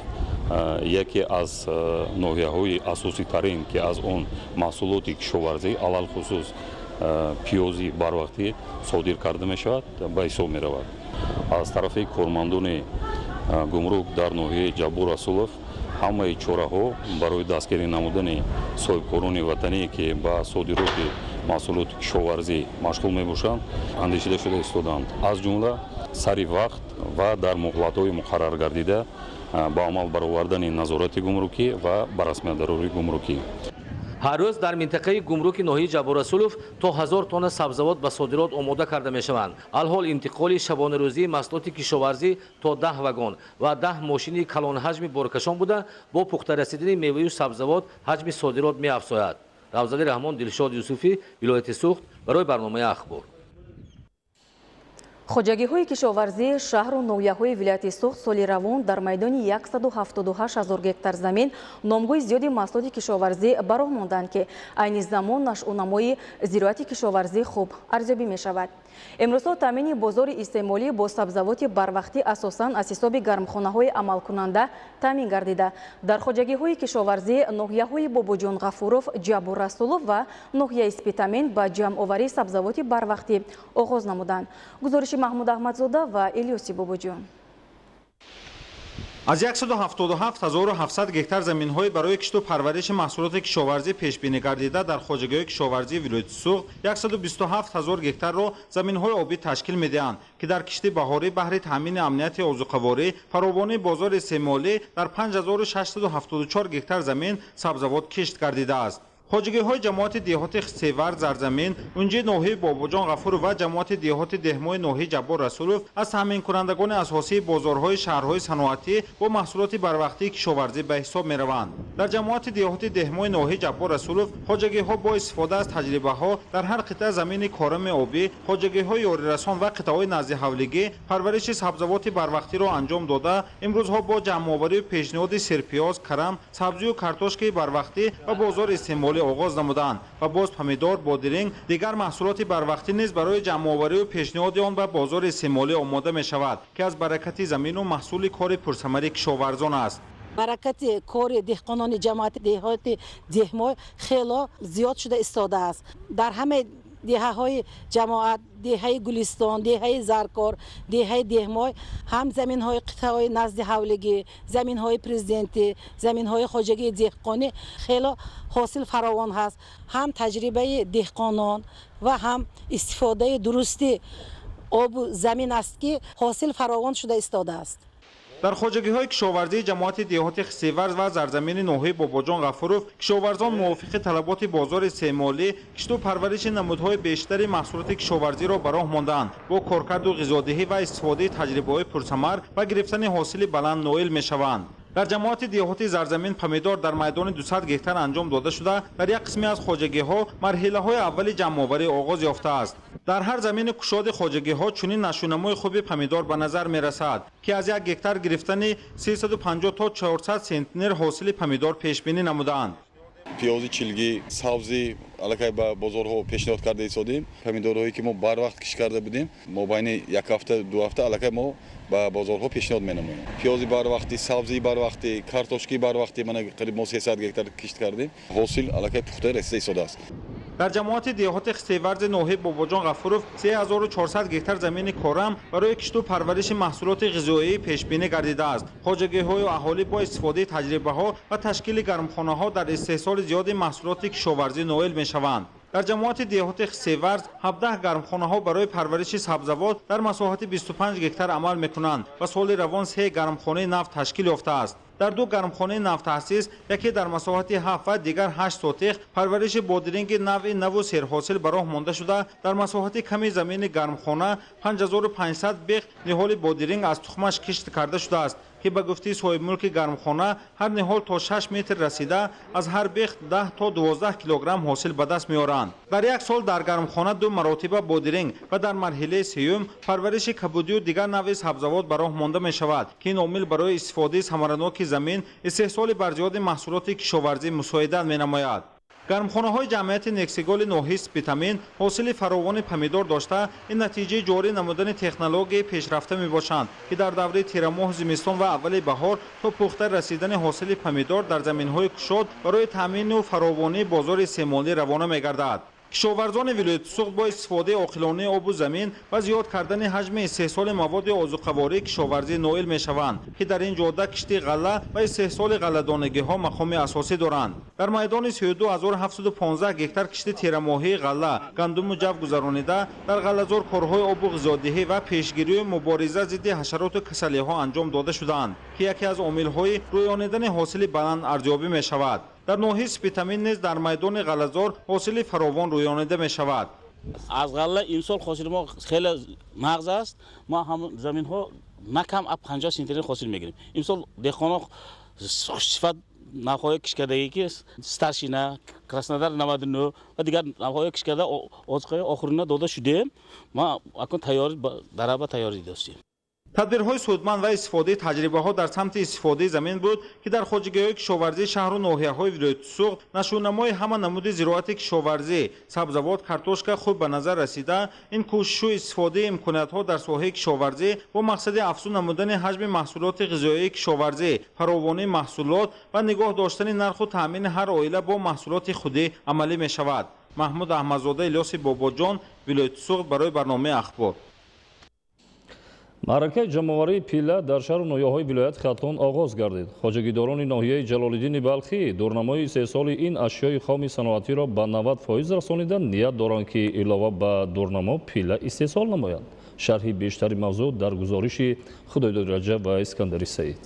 яке аз ноҳияҳои асоситарин ки аз он маҳсулоти кишоварзӣ алалхусус пиёзи барвақтӣ содир карда мешавад ба ҳисоб меравад. аз тарафи кормандони гумрук дар ноҳияи ҷаббор расулов ҳамаи чораҳо барои дастгирӣ намудани соҳибкорони ватанӣ ки ба содироти маҳсулоти кишоварзӣ машғул мебошанд андешида шуда истоданд. аз ҷумла сари вақт ва дар муҳлатҳои муқаррар гардида ба амал баровардани назорати гумрукӣ ва ба расмиятдарории гумрукӣ. ҳар рӯз дар минтақаи гумруки ноҳияи ҷаббор расулов то 1000 тонна сабзавот ба содирот омода карда мешаванд. алҳол интиқоли шабонарӯзии маҳсулоти кишоварзӣ то 10 вагон ва 10 мошини калонҳаҷми боркашон буда бо пухта расидани меваю сабзавот ҳаҷми содирот меафзояд. равзали раҳмон, дилшод юсуфӣ, вилояти Суғд, барои барномаи ахбор. хоҷагиҳои кишоварзии шаҳру ноҳияҳои вилояти Суғд соли равон дар майдони 178 000 гектар замин номгӯи зиёди маҳсулоти кишоварзӣ ба роҳ монданд ки айни замон нашъунамои зироати кишоварзӣ хуб арзёбӣ мешавад. имрӯзҳо таъмини бозори истеъмолӣ бо сабзавоти барвақтӣ асосан аз ҳисоби гармхонаҳои амалкунанда таъмин гардида дар хоҷагиҳои кишоварзӣ ноҳияҳои Бобоҷон Ғафуров, Ҷаббор Расулов ва ноҳияи Спитамин ба ҷамъоварии сабзавоти барвақтӣ оғоз намуданд. гузориши Маҳмуд Аҳмадзода ва Илёси Бобоҷон. аз 177 700 гектар заминҳои барои кишту парвариши маҳсулоти кишоварзӣ пешбинӣ гардида дар хоҷагиҳои кишоварзии вилояти Суғд 127 000 гектарро заминҳои обӣ ташкил медиҳанд ки дар кишти баҳорӣ баҳри таъмини амнияти озуқаворӣ фаровонии бозори истеъмолӣ дар 5674 гектар замин сабзавот кишт гардидааст. хоҷагиҳои ҷамоати деҳоти Хисевар Зарзамин, унҷи ноҳияи Бобоҷон Ғафуров ва ҷамоати деҳоти Деҳмои ноҳияи Ҷаббор Расулов аз таъминкунандагони асосии бозорҳои шаҳрҳои саноатӣ бо маҳсулоти барвақтии кишоварзӣ ба ҳисоб мераванд. дар ҷамоати деҳоти Деҳмои ноҳияи Ҷаббор Расулов хоҷагиҳо бо истифода аз таҷрибаҳо дар ҳар қитъа замини корами обӣ, хоҷагиҳои ёрирасон ва қитъаҳои назди ҳавлигӣ парвариши сабзавоти барвақтиро анҷом дода, имрӯзҳо бо ҷамъоварию пешниҳоди сирпиёз, карам, сабзию картошкаи барвақтӣ ва бозори истеъмолӣ оғоз намуданд ва боз помидор, бодиринг, дигар маҳсулоти барвақтӣ низ барои ҷамъоварию пешниҳоди он ба бозори истеъмолӣ омода мешавад ки аз баракати замину маҳсули кори пурсамари кишоварзон аст. баракати кори деҳқонони ҷамоати деҳоти Деҳмой хело зиёд шуда истодааст. дар ҳамаи деҳаҳои ҷамоат, деҳаи Гулистон, деҳаи Заркор, деҳаи Деҳмой ҳам заминҳои қитъаҳои назди ҳавлигӣ, заминҳои президентӣ, заминҳои хоҷагии деҳқонӣ хело ҳосил фаровон ҳаст. ҳам таҷрибаи деҳқонон ва ҳам истифодаи дурусти обу замин аст ки ҳосил фаровон шуда истодааст. дар хоҷагиҳои кишоварзии ҷамоати деҳоти Хисевар ва Зарзамини ноҳияи Бобоҷон Ғафуров кишоварзон мувофиқи талаботи бозори истеъмолӣ кишту парвариши намудҳои бештари маҳсулоти кишоварзиро ба роҳ монданд бо коркарду ғизодиҳӣ ва истифодаи таҷрибаҳои пурсамар ба гирифтани ҳосили баланд ноил мешаванд. дар ҷамоати деҳоти Зарзамин помидор дар майдони 200 гектар анҷом дода шуда дар як қисми аз хоҷагиҳо марҳилаҳои аввали ҷамъоварӣ оғоз ёфтааст. дар ҳар замини кушоди хоҷагиҳо чунин нашъунамои хуби помидор ба назар мерасад ки аз 1 гектар гирифтани 350 то 400 центнер ҳосили помидор пешбинӣ намудаанд. пиёзи чилгӣ, сабзи аллакай ба бозорҳо пешниҳод карда истодем. помидорҳое ки мо барвақт киш карда будем, мо байни 1 ҳафта 2 ҳафта аллакай мо ба бозорҳо пешниҳод менамоем. пиёзи барвақти, сабзии барвақти, картошкаи барвақти мана қариб мо 300 гектар кишт кардем. ҳосил аллакай пухта расида истодааст. дар ҷамоати деҳоти Хисеварзи ноҳияи Бобоҷон Ғафуров 3400 гектар замини корам барои кишту парвариши маҳсулоти ғизоӣ пешбинӣ гардидааст. хоҷагиҳои аҳолӣ бо истифодаи таҷрибаҳо ва ташкили гармхонаҳо дар истеҳсоли зиёди маҳсулоти кишоварзӣ ноил мешаванд. дар ҷамоати деҳоти Хисеварз 17 гармхонаҳо барои парвариши сабзавот дар масоҳати 25 гектар амал мекунанд ва соли равон 3 гармхонаи нав ташкил ёфтааст. дар 2 гармхонаи навтаъсис, яке дар масоҳати 7 ва дигар 8 сотиқ парвариши бодиринги нави наву серҳосил ба роҳ монда шуда дар масоҳати ками замини гармхона 5500 беғ ниҳоли бодиринг аз тухмаш кишт карда шудааст ки ба гуфтии соҳибмулки гармхона ҳар ниҳол то 6 метр расида аз ҳар беғ 10 то 12 килограмм ҳосил ба даст меоранд. дар як сол дар гармхона 2 маротиба бодиринг ва дар марҳилаи сеюм парвариши кабудию дигар нави сабзавот ба роҳ монда мешавад ки ин омил барои истифодаи самараноки замин истеҳсоли барзиёди маҳсулоти кишоварзӣ мусоидат менамояд. гармхонаҳои ҷамъияти нексиголи ноҳияи Спитамин ҳосили фаровони помидор дошта ин натиҷаи ҷорӣ намудани технологияи пешрафта мебошанд ки дар давраи тирамоҳ зимистон ва аввали баҳор то пухта расидани ҳосили помидор дар заминҳои кушод барои таъмину фаровонии бозори истеъмолӣ равона мегардад. кишоварзони вилояти суғд бо истифодаи оқилонаи обу замин ва зиёд кардани ҳаҷми истеҳсоли маводи озуқавории кишоварзӣ ноил мешаванд ки дар ин ҷодда кишти ғалла ва истеҳсоли ғалладонагиҳо мақоми асосӣ доранд. дар майдони 32715 гектар кишти терамоҳии ғалла гандуму ҷав гузаронида дар ғаллазор корҳои обу ғизодиҳӣ ва пешгирию мубориза зидди ҳашароту касалиҳо анҷом дода шуданд ки яке аз омилҳои рӯёнидани ҳосили баланд арзёбӣ мешавад. дар ноҳияи Спитамин низ дар майдони ғаллазор ҳосили фаровон рӯёнида мешавад. аз ғалла имсол ҳосили мо хеле мағз аст. мо ҳам заминҳо накам 50 сентнер ҳосил мегирем. имсол деҳқоно хушсифат навҳои кишкардагӣ ки старшина, Краснодар 99 ва дигар навҳои кишкарда озиқаи охирина дода шудем. мо акун тайёри дараба тайёрӣ достем. тадбирҳои судманд ва истифодаи таҷрибаҳо дар самти истифодаи замин буд ки дар хоҷагиҳои кишоварзии шаҳру ноҳияҳои вилояти суғд нашунамои ҳама намуди зироати кишоварзӣ, сабзавот, картошка хуб ба назар расида, ин кӯшишу истифодаи имкониятҳо дар соҳаи кишоварзӣ бо мақсади афзун намудани ҳаҷми маҳсулоти ғизоии кишоварзӣ, фаровонии маҳсулот ва нигоҳ доштани нарху таъмини ҳар оила бо маҳсулоти худӣ амалӣ мешавад. маҳмуд аҳмадзода, Илёси Бобоҷон, вилояти суғд, барои барномаи ахбор. маъракаи ҷамъоварии пила дар шаҳру ноҳияҳои вилояти Хатлон оғоз гардид. хоҷагидорони ноҳияи Ҷалолиддини Балхӣ дурнамои истеҳсоли ин ашёи хоми саноатиро ба 90% расонида ният доранд ки илова ба дурнамо пила истеҳсол намоянд. шарҳи бештари мавзӯъ дар гузориши Худойдод Раҷаб ва Искандари Саид.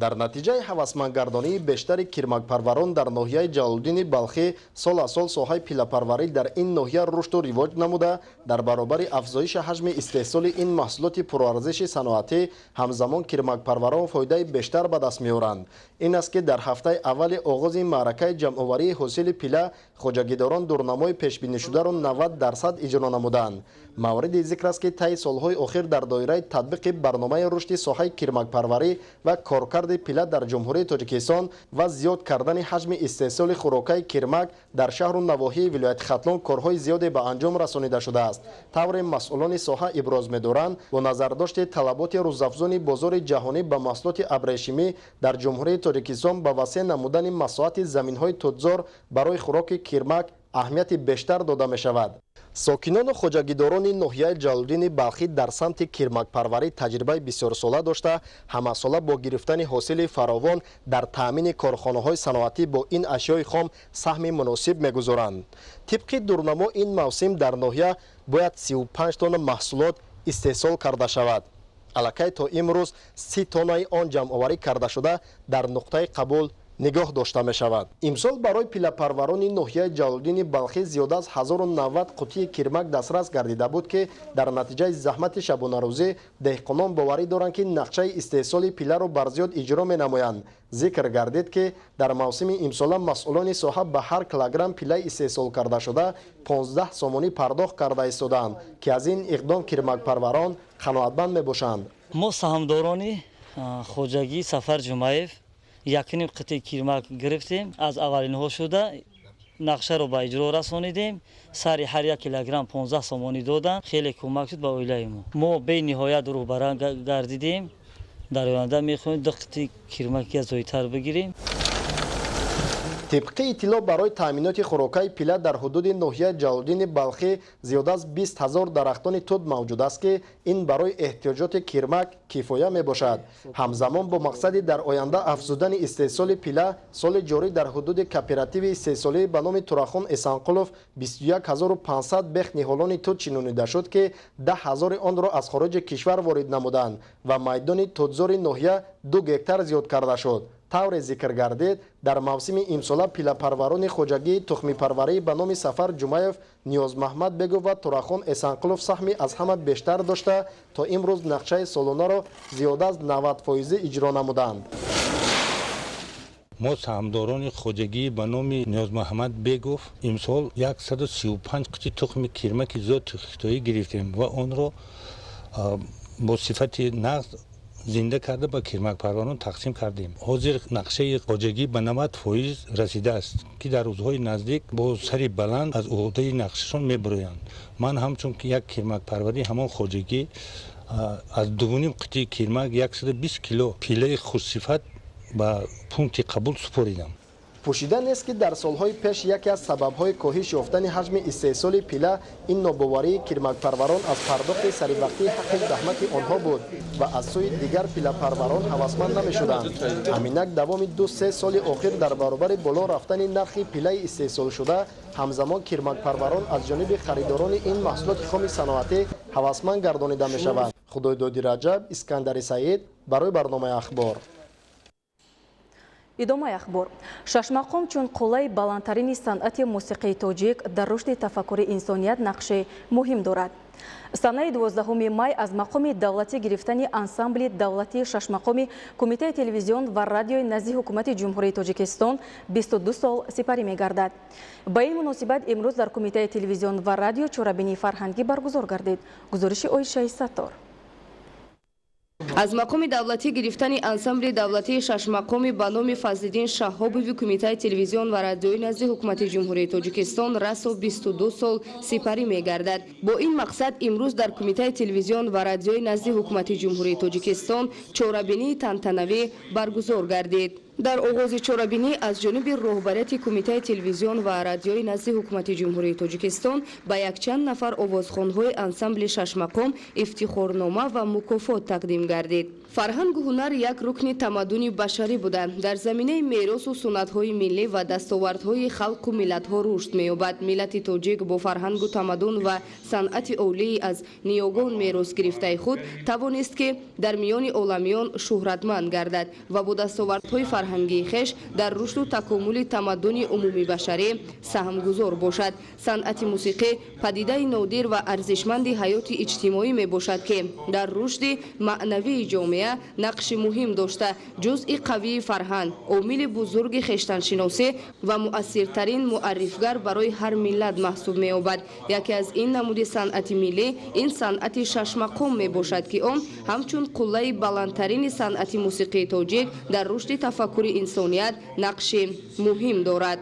дар натиҷаи ҳавасмандгардонии бештари кирмакпарварон дар ноҳияи Ҷалолиддини Балхӣ сол аз сол соҳаи пилапарварӣ дар ин ноҳия рушду ривоҷ намуда, дар баробари афзоиши ҳаҷми истеҳсоли ин маҳсулоти пурарзиши саноатӣ ҳамзамон кирмакпарварон фоидаи бештар ба даст меоранд. ин аст ки дар ҳафтаи аввали оғози маъракаи ҷамъоварии ҳосили пила хоҷагидорон дурнамои пешбинишударо 90% иҷро намуданд. мавриди зикр аст ки таи солҳои охир дар доираи татбиқи барномаи рушди соҳаи кирмакпарварӣ ва коркарди пила дар ҷумҳурии Тоҷикистон ва зиёд кардани ҳаҷми истеҳсоли хӯрокаи кирмак дар шаҳру навоҳии вилояти Хатлон корҳои зиёде ба анҷом расонида шудааст. тавре масъулони соҳа иброз медоранд, бо назардошти талаботи рӯзафзуни бозори ҷаҳонӣ ба маҳсулоти абрешимӣ дар ҷумҳурии Тоҷикистон ба васеъ намудани масоати заминҳои тӯдзор барои хӯроки кирмак аҳамияти бештар дода мешавад. сокинону хоҷагидорони ноҳияи Ҷалолиддини Балхӣ дар самти кирмакпарварӣ таҷрибаи бисёрсола дошта, ҳамасола бо гирифтани ҳосили фаровон дар таъмини корхонаҳои саноатӣ бо ин ашёи хом саҳми муносиб мегузоранд. тибқи дурнамо ин мавсим дар ноҳия бояд 35 тонна маҳсулот истеҳсол карда шавад. аллакай то имрӯз 30 тоннаи он ҷамъоварӣ кардашуда дар нуқтаи қабул нигоҳ дошта мешавад. имсол барои пилапарварони ноҳияи Ҷалолиддини Балхӣ зиёда аз 1090 қутии кирмак дастрас гардида буд ки дар натиҷаи заҳмати шабонарӯзӣ деҳқонон боварӣ доранд ки нақшаи истеҳсоли пиларо барзиёд иҷро менамоянд. зикр гардид ки дар мавсими имсола масъулони соҳа ба ҳар килограмм пилаи истеҳсол кардашуда 15 сомонӣ пардохт карда истоданд ки аз ин иқдом кирмакпарварон қаноатманд мебошанд. мо саҳмдорони хоҷагӣ Сафар Ҷумаев якним қитъи кирмак гирифтем. аз аввалинҳо шуда нақшаро ба иҷро расонидем. сари ҳар 1 килограмм 15 сомонӣ додан. хеле кӯмак шуд ба оилаи мо бениҳоят рӯҳбаран гардидем. дар оянда мехоҳем 2 қитъи кирмаки зоидтар бигирем. тибқи иттилоъ барои таъминоти хӯрокаи пила дар ҳудуди ноҳияи Ҷалолиддини Балхӣ зиёда аз 20 000 дарахтони туд мавҷуд аст ки ин барои эҳтиёҷоти кирмак кифоя мебошад. ҳамзамон бо мақсади дар оянда афзудани истеҳсоли пила соли ҷорӣ дар ҳудуди кооперативи истеҳсолӣ ба номи Турахон Эсанқулов 21 500 бех ниҳолони туд чинонида шуд ки 10 000 онро аз хориҷи кишвар ворид намуданд ва майдони тӯдзори ноҳия 2 гектар зиёд карда шуд. тавре зикр гардид, дар мавсими имсола пилапарварони хоҷагии тухмипарварӣ ба номи Сафар Ҷумаев, Ниёз Маҳмад Бегов ва Турахон Эсанқулов саҳми аз ҳама бештар дошта, то имрӯз нақшаи солонаро зиёда аз 90% иҷро намуданд. мо саҳмдорони хоҷагӣ ба номи Ниёз Маҳмад Бегов имсол 135 қити тухми кирмаки зоти хитоӣ гирифтем ва онро бо сифати нағд зинда карда ба кирмакпарварон тақсим кардем. ҳозир нақшаи хоҷагӣ ба 90% расидааст ки дар рӯзҳои наздик бо сари баланд аз уҳдаи нақшашон мебароянд. ман ҳамчун ки як кирмакпарварӣ ҳамон хоҷагӣ аз 2.5 қитъи кирмак 120 кило пилаи хушсифат ба пункти қабул супоридам. пӯшида нест ки дар солҳои пеш яке аз сабабҳои коҳиш ёфтани ҳаҷми истеҳсоли пила ин нобоварии кирмакпарварон аз пардохти саривақтии ҳаққи заҳмати онҳо буд ва аз сӯи дигар пилапарварон ҳавасманд намешуданд. ҳаминак давоми 2-3 соли охир дар баробари боло рафтани нархи пилаи истеҳсолшуда ҳамзамон кирмакпарварон аз ҷониби харидорони ин маҳсулоти хоми саноатӣ ҳавасманд гардонида мешаванд. худойдоди раҷаб, искандари саид барои барномаи ахбор. идомаи ахбор. Шашмақом чун қуллаи баландтарини санъати мусиқии тоҷик дар рушди тафаккури инсоният нақши муҳим дорад. санаи 12 май аз мақоми давлатӣ гирифтани ансамбли давлатии шашмақоми Кумитаи телевизион ва радиои назди ҳукумати ҷумҳурии Тоҷикистон 22 сол сипарӣ мегардад. ба ин муносибат имрӯз дар Кумитаи телевизион ва радио чорабинии фарҳангӣ баргузор гардид. гузориши Оишаи Саттор. аз мақоми давлатӣ гирифтани ансамбли давлатии шашмақоми ба номи Фазлиддин Шаҳобови Кумитаи телевизион ва радиои назди ҳукумати ҷумҳурии Тоҷикистон расо 22 сол сипарӣ мегардад. бо ин мақсад имрӯз дар Кумитаи телевизион ва радиои назди ҳукумати ҷумҳурии Тоҷикистон чорабинии тантанавӣ баргузор гардид. дар оғози чорабинӣ аз ҷониби роҳбарияти Кумитаи телевизион ва радиои назди ҳукумати ҷумҳурии Тоҷикистон ба якчанд нафар овозхонҳои ансамбли шашмақом ифтихорнома ва мукофот тақдим гардид. фарҳангу ҳунар як рукни тамаддуни башарӣ буда дар заминаи меросу суннатҳои миллӣ ва дастовардҳои халқу миллатҳо рушд меёбад. миллати тоҷик бо фарҳангу тамаддун ва санъати олии аз ниёгон мерос гирифтаи худ тавонист ки дар миёни оламиён шӯҳратманд гардад ва бо дастовардҳои фарҳангии хеш дар рушду такомули тамаддуни умуми башарӣ саҳмгузор бошад. санъати мусиқӣ падидаи нодир ва арзишманди ҳаёти иҷтимоӣ мебошад ки дар рушди маънавии ҷомеа нақши муҳим дошта ҷузъи қавии фарҳанг, омили бузурги хештаншиносӣ ва муассиртарин муаррифгар барои ҳар миллат маҳсуб меёбад. яке аз ин намуди санъати миллӣ ин санъати шашмақом мебошад ки он ҳамчун қуллаи баландтарини санъати мусиқии тоҷик дар рушди тафаккури инсоният нақши муҳим дорад.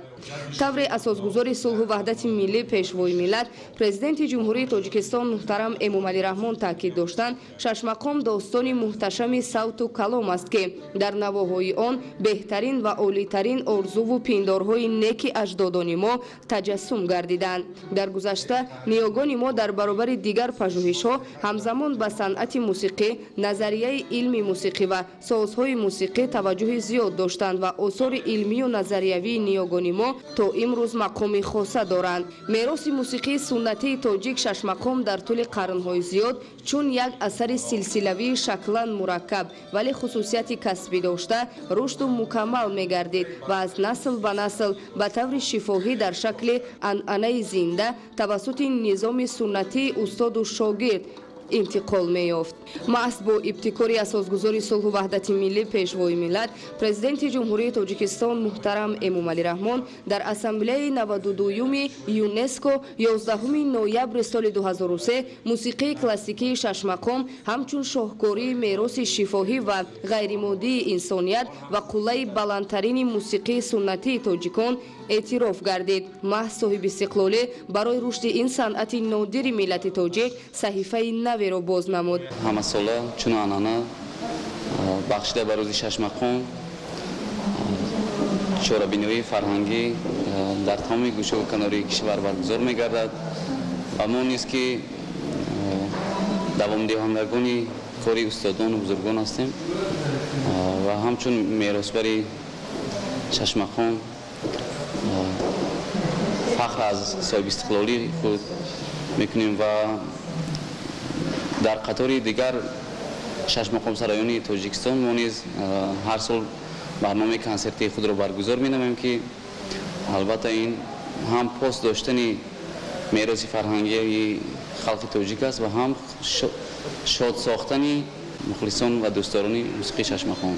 тавре асосгузори сулҳу ваҳдати миллӣ пешвои миллат президенти ҷумҳурии Тоҷикистон муҳтарам Эмомалӣ Раҳмон таъкид доштанд шашмақом достони муҳташами савту калом аст ки дар навоҳои он беҳтарин ва олитарин орзуву пиндорҳои неки аҷдодони мо таҷассум гардиданд. дар гузашта ниёгони мо дар баробари дигар пажӯҳишҳо ҳамзамон ба санъати мусиқӣ, назарияи илми мусиқӣ ва созҳои мусиқӣ таваҷҷӯҳи зиёд доштанд ва осори илмию назариявии ниёгони мо то имрӯз мақоми хоса доранд. мероси мусиқии суннатии тоҷик шашмақом дар тӯли қарнҳои зиёд чун як асари силсилавии шаклан мураккаб вале хусусияти касбӣ дошта рушду мукаммал мегардид ва аз насл ба насл ба таври шифоҳӣ дар шакли анъанаи зинда тавассути низоми суннатии устоду шогирд интиқол меёфт. маҳз бо ибтикори асосгузори сулҳу ваҳдати миллӣ пешвои миллат президенти ҷумҳурии Тоҷикистон муҳтарам Эмомалӣ Раҳмон дар ассамблеяи 92-юми ЮНЕСКО 11 ноябри соли 2003 мусиқии классикии шашмақом ҳамчун шоҳкории мероси шифоҳӣ ва ғайримоддии инсоният ва қуллаи баландтарини мусиқии суннатии тоҷикон эътироф гардид. маҳз соҳиби истиқлолӣ барои рушди ин санъати нодири миллати тоҷик саҳифаи наверо боз намуд. ҳамасола чуно анъана бахшида ба рӯзи шашмақом чорабиноии фарҳангӣ дар тамоми гӯшаву канори кишвар баргузор мегардад ва мо низ ки давомдиҳандагони кори устодону бузургон ҳастем ва ҳамчун меросбари шашмақом фахр аз соҳиби истиқлолӣ худ мекунем ва дар қатори дигар шашмақомсароёни Тоҷикистон мо низ ҳар сол барномаи консертии худро баргузор менамоем ки албатта ин ҳам пост доштани мероси фарҳангии халқи тоҷик аст ва ҳам шод сохтани мухлисон ва дӯстдорони мусиқии шашмақом.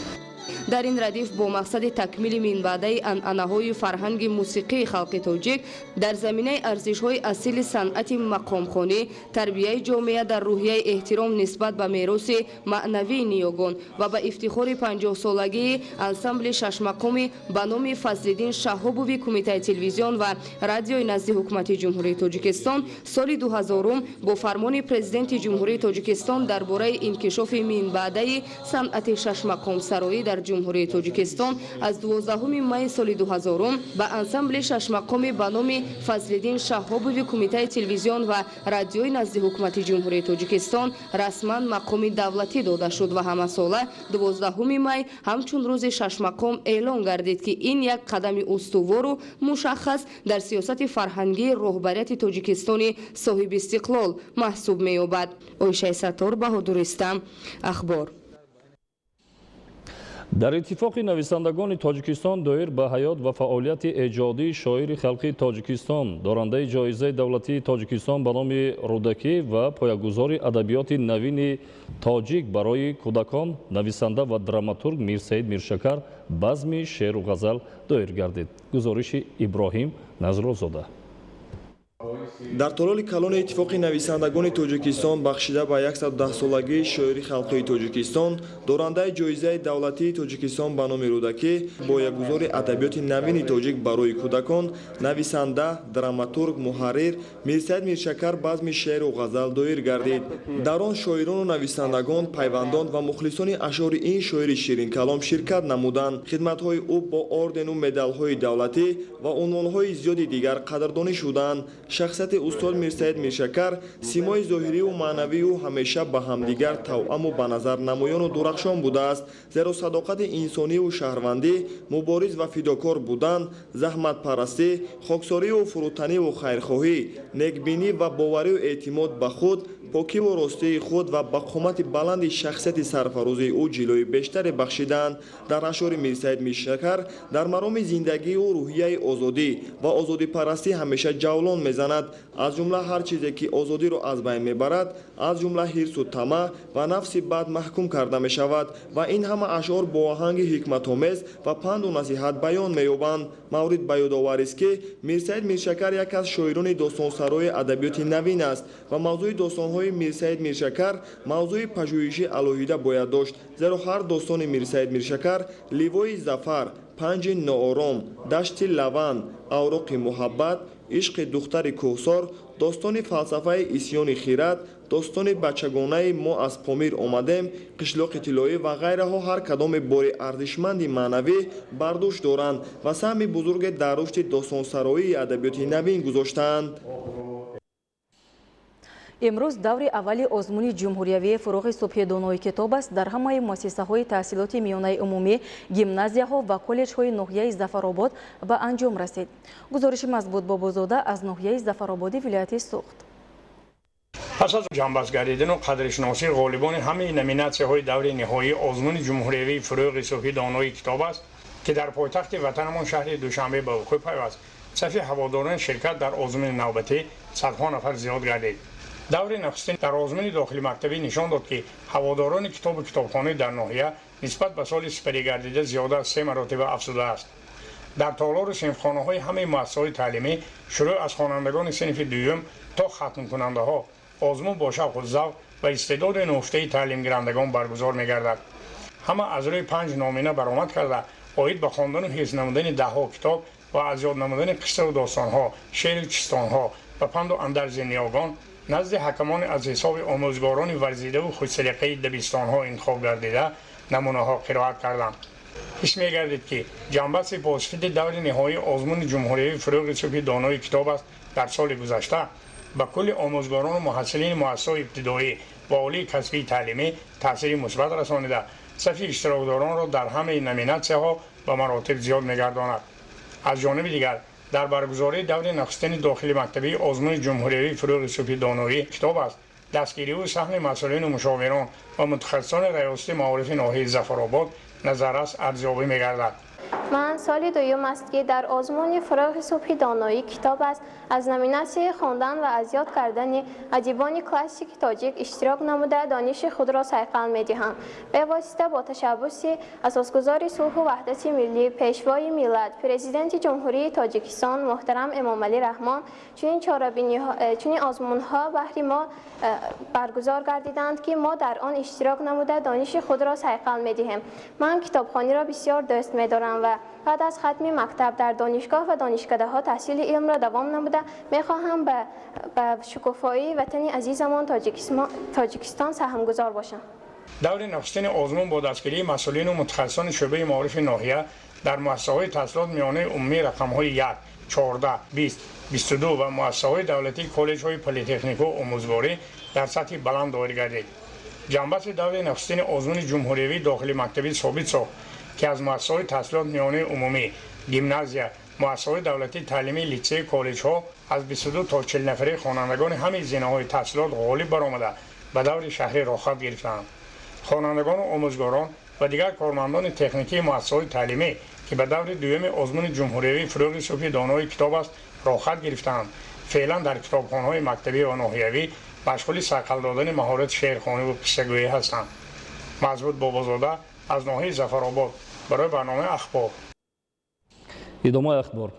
дар ин радиф бо мақсади такмили минбаъдаи анъанаҳои фарҳанги мусиқии халқи тоҷик дар заминаи арзишҳои асили санъати мақомхонӣ, тарбияи ҷомеа дар рӯҳияи эҳтиром нисбат ба мероси маънавии ниёгон ва ба ифтихори 50-солагии ансамбли шашмақоми ба номи Фазлиддин Шаҳобови Кумитаи телевизион ва радиои назди ҳукумати ҷумҳурии Тоҷикистон соли 2000 бо фармони президенти ҷумҳурии Тоҷикистон дар бораи инкишофи минбаъдаи санъати шашмақомсароӣ дар جمهوری تاجیکستان از 12 می سال 2000 به انسامبل شش مقامی به نام فضلالدین شهابوی کمیته تلویزیون و رادیوی نزد حکومت جمهوری تاجیکستان رسما مقام دولتی داده شد و همه ساله 12 می همچون روز شش مقام اعلان گردید که این یک قدم استوار و مشخص در سیاست فرهنگی رهبریت تاجیکستان صاحب استقلال محسوب می‌یابد. عایشه ستار، بهادرستان، اخبار. در اتفاق نویسندگان تاجیکستان دایر به حیات و فعالیت ایجادی شاعر خلقی تاجیکستان دارنده جایزه دولتی تاجیکستان به نام رودکی و پایه‌گذار ادبیات نوین تاجیک برای کودکان نویسنده و دراماتورگ میرسید میرشکر بزم شعر و غزل دایر گردید. گزارش ابراهیم نظرآزاده. در طولانی کلان اتفاق نویسندگان تاجیکستان بخشیده به 110 سالگی شاعری خلقی تاجیکستان دارنده جایزه دولتی تاجیکستان به نام رودکی بایه‌گذار ادبیات نوین تاجیک برای کودکان نویسنده دراماتورگ محرر میرسید میرشکر بزم شعر و غزل دایر گردید. در آن شاعران و نویسندگان پیوندان و مخلصان اشعار این شاعر شیرین کلام شرکت نمودند. خدمت‌های او با اردن و مدال‌های دولتی و عنوان‌های زیادی دیگر قدردانی شدند. شخصیت استاد میرسید میرشکر سیمای ظاهری و معنوی او همیشه به همدیگر توأم و به نظر نمایان و درخشان بوده است، زیرا صداقت انسانی و شهروندی، مبارز و فداکار بودن، زحمت پرستی، خاکساری و فروتنی و خیرخواهی، نیکبینی و باوری و اعتماد به خود، پاکی و راستی خود و با قامت بلند شخصیت سرفرازی او جلوی بیشتر بخشیدند. در اشعار میرسید میرشکر در مرام زندگی و روحیه آزادی و آزادی پرستی همیشه جولان میزند. از جمله هر چیزی که آزادی را از بین میبرد، از جمله حرص و طمع و نفس بد محکوم کرده می شود و این همه اشعار با آهنگ حکمت آمیز و پند و نصیحت بیان می‌یابند. مورد به یادآوری است که میرسید میرشکر یک از شاعران داستانسرای ادبیات نوین است و موضوع داستان‌های میرسید میرشکر موضوع پژوهشی علاهیده باید داشت، زیرا هر داستان میرسید میرشکر لیوای ظفر، پنج ناآرام، دشت لوند، اوراق محبت، عشق دختر کوهسار، داستان فلسفه اسیان خیرات، داستان بچگانه ما از پامیر آمدیم، قشلاق طلایی و غیره ها هر کدام بار ارزشمند معنوی برداشت دارند و سهم بزرگ در رشد داستانسرایی ادبیات نوین گذاشتند. امروز دور اولی آزمون جمهوریوی فروغ صبح دانای کتاب است. در همه مؤسسه‌های تحصیلات میانه عمومی، گیمنازیاها و کالج‌های ناحیه ظفرآباد به انجام رسید. گزارش مضبوط بابازاده از ناحیه ظفرآباد ولایت سوخت. پس از جنبش گردیدن و قدرشناسی غالبان همه نومیناسی‌های دور نهایی آزمون جمهوریوی فروغ صبح دانای کتاب است که در پایتخت وطنمان شهر دوشنبه به وقوع پیوست. صف هواداران شرکت در آزمون نوبتی صدها نفر زیاد گردید. دور نخستین در آزمون داخلی مکتبی نشان داد که هواداران کتاب و کتابخانه در ناحیه نسبت به سال سپری گردیده زیاده از 3 مراتب افزوده است. در تالار صنفخانه‌های همه مؤسسه‌های تعلیمی شروع از خوانندگان صنف دوم تا ختم کننده ها آزمون با شوق و ذوق و استعداد نهفته تعلیم گیرندگان برگزار می‌گردد. همه از روی 5 نامینه برآمد کرده عاید به خواندن و حفظ نمودن 10 کتاب و از یاد نمودن قصه و داستان‌ها، شعر و چستان‌ها و پند و اندرز نیاگان نزد حکمان از حساب آموزگاران ورزیده و خوش‌سلیقه دبیرستان‌ها انتخاب گردیده نمونه‌ها قرائت کردند. پیش می‌گردد که جنبه سپاسفید دور نهایی آزمون جمهوریوی فروغ صبح دانای کتاب است. در سال گذشته به کل آموزگاران و محصلین مؤسسات ابتدایی و عالی کسبی تعلیمی تاثیر مثبت رسانیده صف اشتراکداران را در همه نومیناسی‌ها به مراتب زیاد می‌گرداند. از جانب دیگر در برگزاری دور نخستین داخلی مکتبی آزمون جمهوریوی فروغ صبح دانایی کتاب است. دستگیری و سهم مسئولین و مشاوران و متخصصان ریاست معارف ناحیه ظفرآباد نظرس ارزیابی می‌گردد. من سال دوم است که در آزمون فروغ صبح دانایی کتاب است از نومیناسی خواندن و از یاد کردن ادیبان کلاسیک تاجیک اشتراک نموده دانش خود را صیقل می‌دهم. به واسطه با تشبث اساسگزار صلح و وحدت ملی، پیشوای ملت، پرزیدنت جمهوری تاجیکستان محترم امامعلی رحمان چنین آزمون‌ها بهر ما برگزار گردیدند که ما در آن اشتراک نموده دانش خود را صیقل می‌دهیم. من کتابخوانی را بسیار دوست می‌دارم و بعد از ختم مکتب در دانشگاه و دانشکده‌ها تحصیل علم را دوام نموده می‌خواهم به شکوفایی وطن عزیزمان تاجیکستان سهمگزار باشم. دور نخستین آزمون با دستگیری مسئولین و متخصصان شعبه معارف ناحیه در مؤسسه‌های تحصیلات میانه عمومی رقم‌های 1 14 20 22 و مؤسسه‌های دولتی کالج‌های پلی‌تکنیک و آموزگاری در سطح بلند دایر گردید. جنبش دور نخستین آزمون جمهوریوی داخل مکتبی ثابت ساخت که از مؤسسه‌های تحصیلات میانه عمومی، گیمنازیا، مؤسسه‌های دولتی تعلیمی، لیسه، کالج‌ها از 22 تا 40 نفره خوانندگان همه زینه‌های تحصیلات غالب برآمده به دور شهری راحت گرفتند. خوانندگان و آموزگاران و دیگر کارمندان تکنیکی مؤسسه‌های تعلیمی که به دور دوم آزمون جمهوریوی فروغ صوفی دانای کتاب است راحت گرفتند. فعلا در کتابخانه‌های مکتبی و ناحیوی مشغول صقل دادن مهارت شعرخوانی و قصه‌گویی هستند. مزبوط بابازاده از ناحیه ظفرآباد برای برنامه اخبار. ادامه اخبار.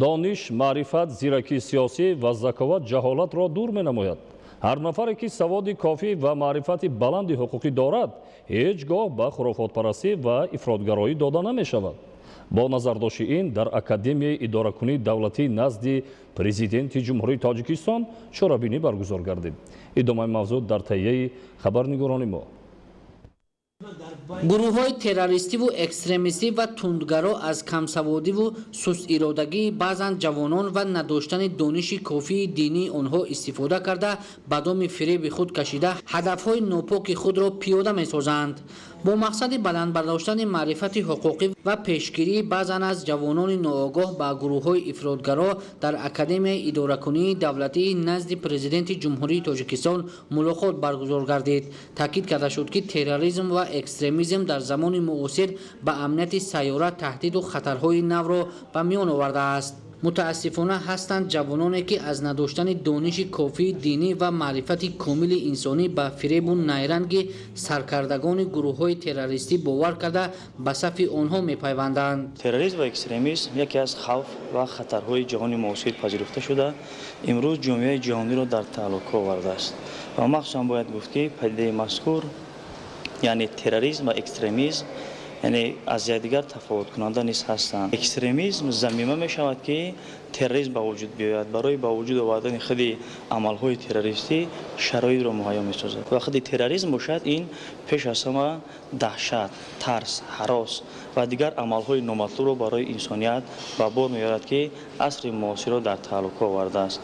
دانش، معرفت، زیرکی سیاسی و ذکاوت جهالت را دور می‌نماید. هر نفری که سواد کافی و معرفت بلند حقوقی دارد هیچ گاه به خرافات پرستی و افراطگرایی داده نمی‌شود. با نظرداشت این در اکادمیای اداره‌کنی دولتی نزد پرزیدنت جمهوری تاجیکستان چاره‌بینی برگزار گردید. ادامه موضوع در تهیه خبرنگاران ما. گروه‌های تروریستی و اکستریمیستی و تندگرا از کمسوادی و سست ارادگی بعضن جوانان و نداشتن دانش کافی دینی آنها استفاده کرده به دام فریب خود کشیده هدف‌های ناپاک خود را پیاده می‌سازند. با مقصد بلند برداشتن معرفت حقوقی و پیشگیری بعضن از جوانان ناآگاه به گروه‌های افراطگرا در اکادمی اداره‌کنی دولتی نزد پرزیدنت جمهوری تاجیکستان ملاقات برگزار گردید. تاکید کرده شد که تروریسم و اکستریمیسم در زمان معاصر به امنیت سیاره تهدید و خطرهای نو را به میان آورده است. متاسفانه هستند جوانانی که از نداشتن دانش کافی دینی و معرفت کامل انسانی به فریب و نیرنگ سرکردگان گروه‌های تروریستی باور کرده به صف آنها می‌پیوندند. تروریسم و اکستریمیسم یکی از خوف و خطرهای جهانی معاصر پذیرفته شده امروز جامعه جهانی را در تعلق آورده است و مخصوصا باید گفت که پدیده مذکور یعنی تروریسم و اکستریمیسم یعنی از یکدیگر تفاوت کننده نیست هستند. اکستریمیسم ضمیمه می شود که تروریسم به وجود بیاید، برای به وجود آوردن خود عملهای تروریستی شرایط را مهیا می سازد. وقتی تروریسم باشد این پیش از همه دهشت، ترس، هراس و دیگر عملهای نامطلوب را برای انسانیت به بار میآورد که عصر معاصر را در تعلق آورده است.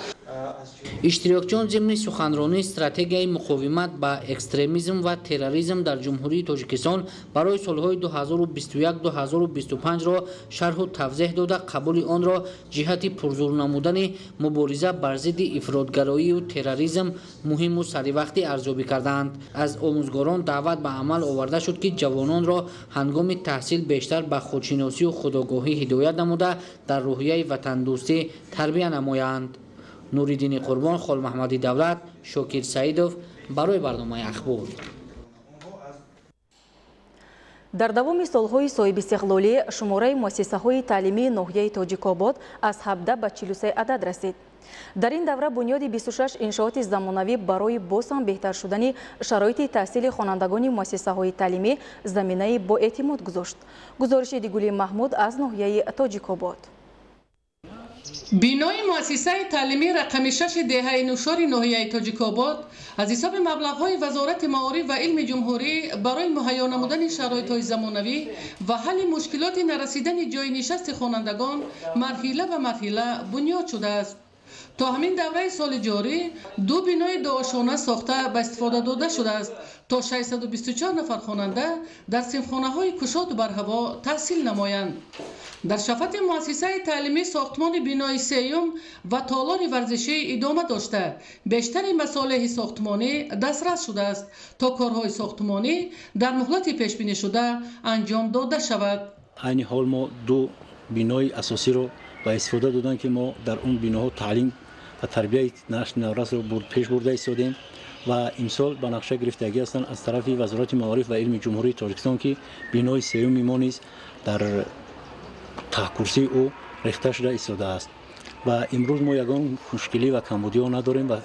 اشتراکچیان ضمن سخنرانی استراتژی مقاومت با اکستریمیسم و تروریسم در جمهوری تاجیکستان برای سالهای 2021-2025 را شرح و توضیح داده قبول آن را جهت پرزور نمودن مبارزه بر ضد افراطگرایی و تروریسم مهم و سریوقتی ارزیابی کردند. از آموزگاران دعوت به عمل آورده شد که جوانان را هنگام تحصیل بیشتر به خودشناسی و خودآگاهی هدایت نموده در روحیه وطن دوستی تربیت نمایند. نوریدین قربان، خال محمدی دولت، شاکر سعیدوف برای برنامه اخبار. در دوام سالهای صاحب استقلالی شماره مؤسسه‌های تعلیمی ناحیه تاجیک‌آباد از 17 به 43 عدد رسید. در این دوره بنیاد 26 انشاءات زمانوی برای باز هم بهتر شدن شرایط تحصیل خوانندگان مؤسسه‌های تعلیمی زمینه با اعتماد گذاشت. گزارش دیگولی محمود از ناحیه تاجیک‌آباد. بینای مؤسسه تعلیمی رقم 6 دهه نوشار ناحیه تاجیک‌آباد از حساب مبلغ‌های وزارت معارف و علم جمهوری برای مهیا نمودن شرایط‌های زمانوی و حل مشکلات نرسیدن جای نشست خوانندگان مرحله به مرحله بنیاد شده است. تا همین دوره سال جاری دو بینای دعاشانه ساخته به استفاده داده شده است تا 624 نفر خواننده در صنفخانه‌های کشاد بر هوا تحصیل نمایند. در شفت مؤسسه تعلیمی ساختمان بینای سیوم و تالار ورزشی ادامه داشته بیشتر مصالح ساختمانی دسترس شده است تا کارهای ساختمانی در مهلت پیش بینی شده انجام داده شود. عین حال ما دو بینای اساسی رو با استفاده دادن که ما در اون بیناها تعلیم و تربیت نسل نورس رو پیش برده ایستادیم و امسال به نقشه گرفتگی هستند از طرف وزارت معارف و علم جمهوری تاجیکستان که بینای سیوم ما نیز در تحکرسی او ریخته شده ایستاده است و امروز ما یگان مشکلی و کمبودی ها نداریم و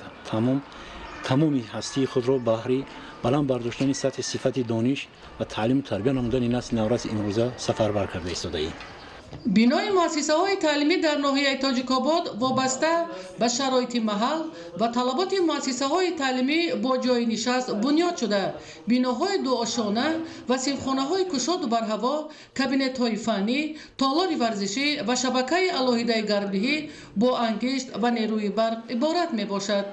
تمامی هستی خود را بهر بلند برداشتن سطح صفت دانش و تعلیم و تربیت نمودن نسل نورس امروزه سفربر کرده ایستاده ایم. бинои муассисаҳои таълимӣ дар ноҳияи тоҷикобод вобаста ба шароити маҳал ва талаботи муассисаҳои таълимӣ бо ҷои нишаст бунёд шуда биноҳои дуошона ва синфхонаҳои кушоду бар ҳаво, кабинетҳои фаннӣ, толори варзишӣ ва шабакаи алоҳидаи гармдиҳӣ бо ангишт ва нерӯи барқ иборат мебошад.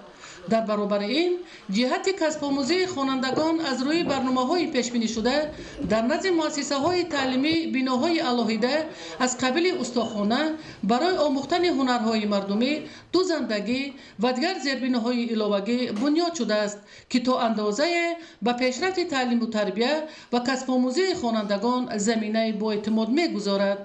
дар баробари ин ҷиҳати касбомӯзии хонандагон аз рӯи барномаҳои пешбинишуда дар назди муассисаҳои таълимӣ биноҳои алоҳида аз қабили устохона барои омӯхтани ҳунарҳои мардумӣ, дузандагӣ ва дигар зербиноҳои иловагӣ бунёд шудааст ки то андозае ба пешрафти таълиму тарбия ва касбомӯзии хонандагон заминаи боэътимод мегузорад.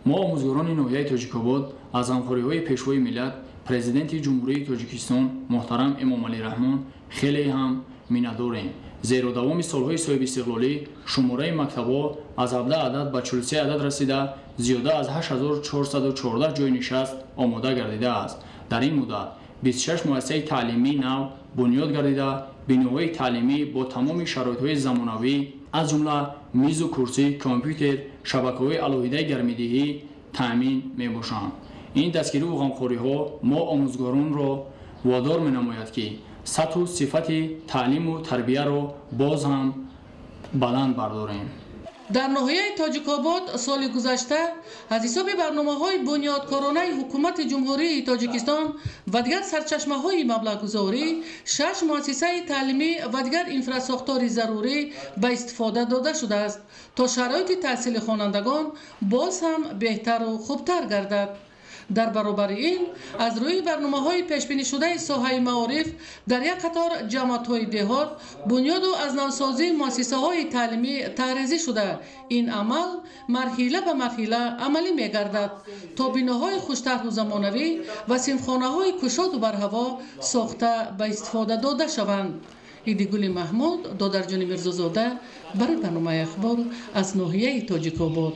мо омӯзгорони ноҳияи тоҷикобод аз ғамхориҳои пешвои миллат президенти ҷумҳурии тоҷикистон муҳтарам Эмомалӣ Раҳмон хеле ҳам миннатдорем, зеро давоми солҳои соҳибистиқлолӣ шумораи мактабҳо аз 17 адад ба 43 адад расида зиёда аз 8414 ҷойи нишаст омода гардидааст. дар ин муддат 26 муассисаи таълимии нав бунёд гардида биноҳои таълимӣ бо тамоми шароитҳои замонавӣ аз ҷумла мизу курсӣ, компютер, шабакаҳои алоҳидаи гармидиҳӣ таъмин мебошанд. ин дастгириву ғамхориҳо мо омӯзгоронро водор менамояд ки сатҳу сифати таълиму тарбияро боз ҳам баланд бардорем. дар ноҳияи тоҷикобод соли гузашта аз ҳисоби барномаҳои бунёдкоронаи ҳукумати ҷумҳурии тоҷикистон ва дигар сарчашмаҳои маблағгузорӣ 6 муассисаи таълимӣ ва дигар инфрасохтори зарурӣ ба истифода дода шудааст то шароити таҳсили хонандагон боз ҳам беҳтару хубтар гардад. дар баробари ин аз рӯи барномаҳои пешбинишудаи соҳаи маориф дар як қатор ҷамъиятҳои деҳот бунёду аз навсозии муассисаҳои таълимӣ таъризӣ шуда ин амал марҳила ба марҳила амалӣ мегардад то биноҳои хуштарҳу замонавӣ ва синфхонаҳои кушоду бар ҳаво сохта ба истифода дода шаванд. идигули маҳмуд, додарҷони мирзозода, барои барномаи ахбор аз ноҳияи тоҷикобод.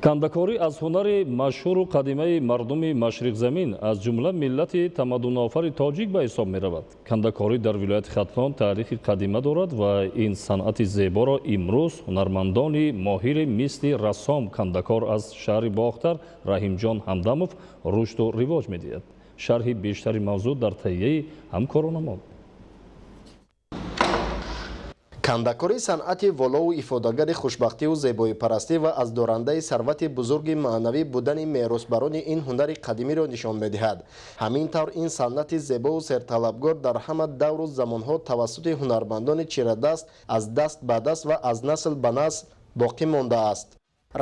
кандакорӣ аз ҳунари машҳуру қадимаи мардуми машриқзамин аз ҷумла миллати тамаддунофари тоҷик ба ҳисоб меравад. кандакорӣ дар вилояти Хатлон таърихи қадима дорад ва ин санъати зеборо имрӯз ҳунармандони моҳири мисли рассом кандакор аз шаҳри Бохтар Раҳимҷон Ҳамдамов рушду ривоҷ медиҳад. шарҳи бештари мавзӯъ дар таҳияи ҳамкоронамон. кандакорӣ санъати волову ифодагари хушбахтиву зебоипарастӣ ва аз дорандаи сарвати бузурги маънавӣ будани меросбарони ин ҳунари қадимиро нишон медиҳад. ҳамин тавр ин санъати зебову серталабгор дар ҳама давру замонҳо тавассути ҳунармандони чирадаст аз даст ба даст ва аз насл ба насл боқӣ мондааст.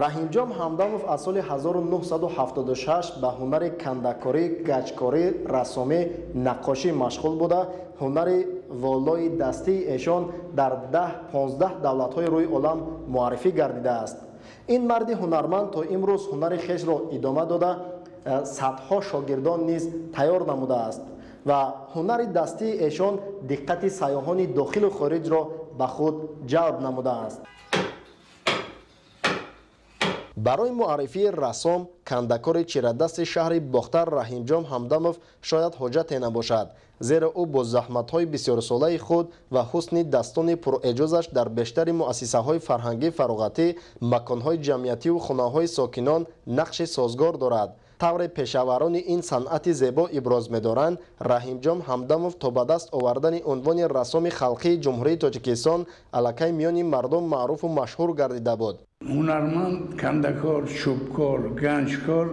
Раҳимҷон Ҳамдамов аз соли 1976 ба ҳунари кандакорӣ, гаҷкорӣ, рассомӣ, наққошӣ машғул буда ҳунари волои дастии эшон дар 10-15 давлатҳои рӯи олам муаррифӣ гардидааст. ин марди ҳунарманд то имрӯз ҳунари хешро идома дода садҳо шогирдон низ тайёр намудааст ва ҳунари дастии эшон диққати сайёҳони дохилу хориҷро ба худ ҷалб намудааст. барои муаррифии рассом кандакори чирадасти шаҳри Бохтар Раҳимҷон Ҳамдамов шояд ҳоҷате набошад, зеро ӯ бо заҳматҳои бисёрсолаи худ ва ҳусни дастони пурэҷозаш дар бештари муассисаҳои фарҳангӣ фароғатӣ, маконҳои ҷамъиятиву хонаҳои сокинон нақши созгор дорад. тавре пешаварони ин санъати зебо иброз медоранд, Раҳимҷон Ҳамдамов то ба даст овардани унвони рассоми халқии ҷумҳурии Тоҷикистон аллакай миёни мардум маъруфу машҳур гардида буд. ҳунарманд, кандакор, чӯбкор, ганҷкор,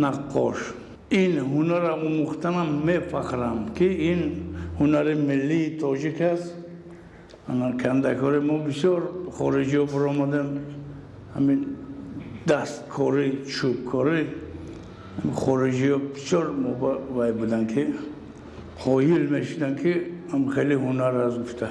наққош. ин ҳунара омӯхтанам мефахрам ки ин ҳунари миллии тоҷик аст. кандакори мо бисёр хориҷиҳо баромаданд, ҳамин дасткорӣ, чӯбкорӣ хориҷиҳо бисёр вай буданд ки қоил мешуданд ки хеле ҳунар аст гуфта.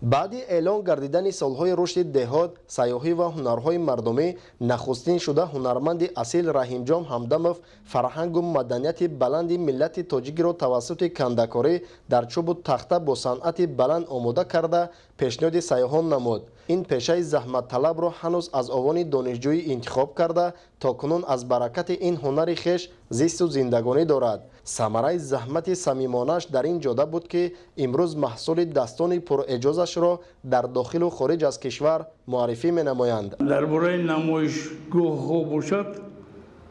баъди эълон гардидани солҳои рушди деҳот, сайёҳӣ ва ҳунарҳои мардумӣ, нахустин шуда ҳунарманди асил Раҳимҷон Ҳамдамов фарҳангу маданияти баланди миллати тоҷикро тавассути кандакорӣ дар чӯбу тахта бо санъати баланд омода карда пешниҳоди сайёҳон намуд. ин пешаи заҳматталабро ҳанӯз аз овони донишҷӯӣ интихоб карда, то кунун аз баракати ин ҳунари хеш зисту зиндагонӣ дорад. самараи заҳмати самимонааш дар ин ҷода буд ки имрӯз маҳсулидастони пурэҷозашро дар дохилу хориҷ аз кишвар муаррифӣ менамоянд. дар бораи намоишгоҳҳо бошад,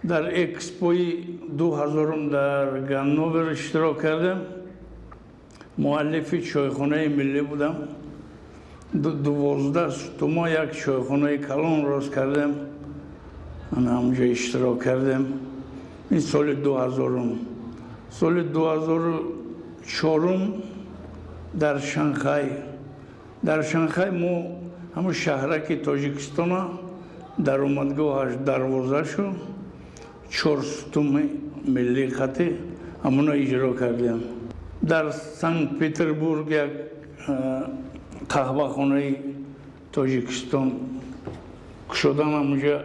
дар экспои 2000 дар Ганновер иштирок кардем. муаллифи чойхонаи миллӣ будам. 12 тума як чойхонаи калон рост кардем. ҳамҷо иштирок кардем. ин соли 2000. соли 2004 дар Шанхай. дар Шанхай мо ҳамун шаҳраки Тоҷикистона даромадгоҳаш дарвоза шуд. 4 сутуми миллии хати ҳамуна иҷро кардем. дар Санкт Петербург як қаҳвахонаи Тоҷикистон кушодан ҳамунҷа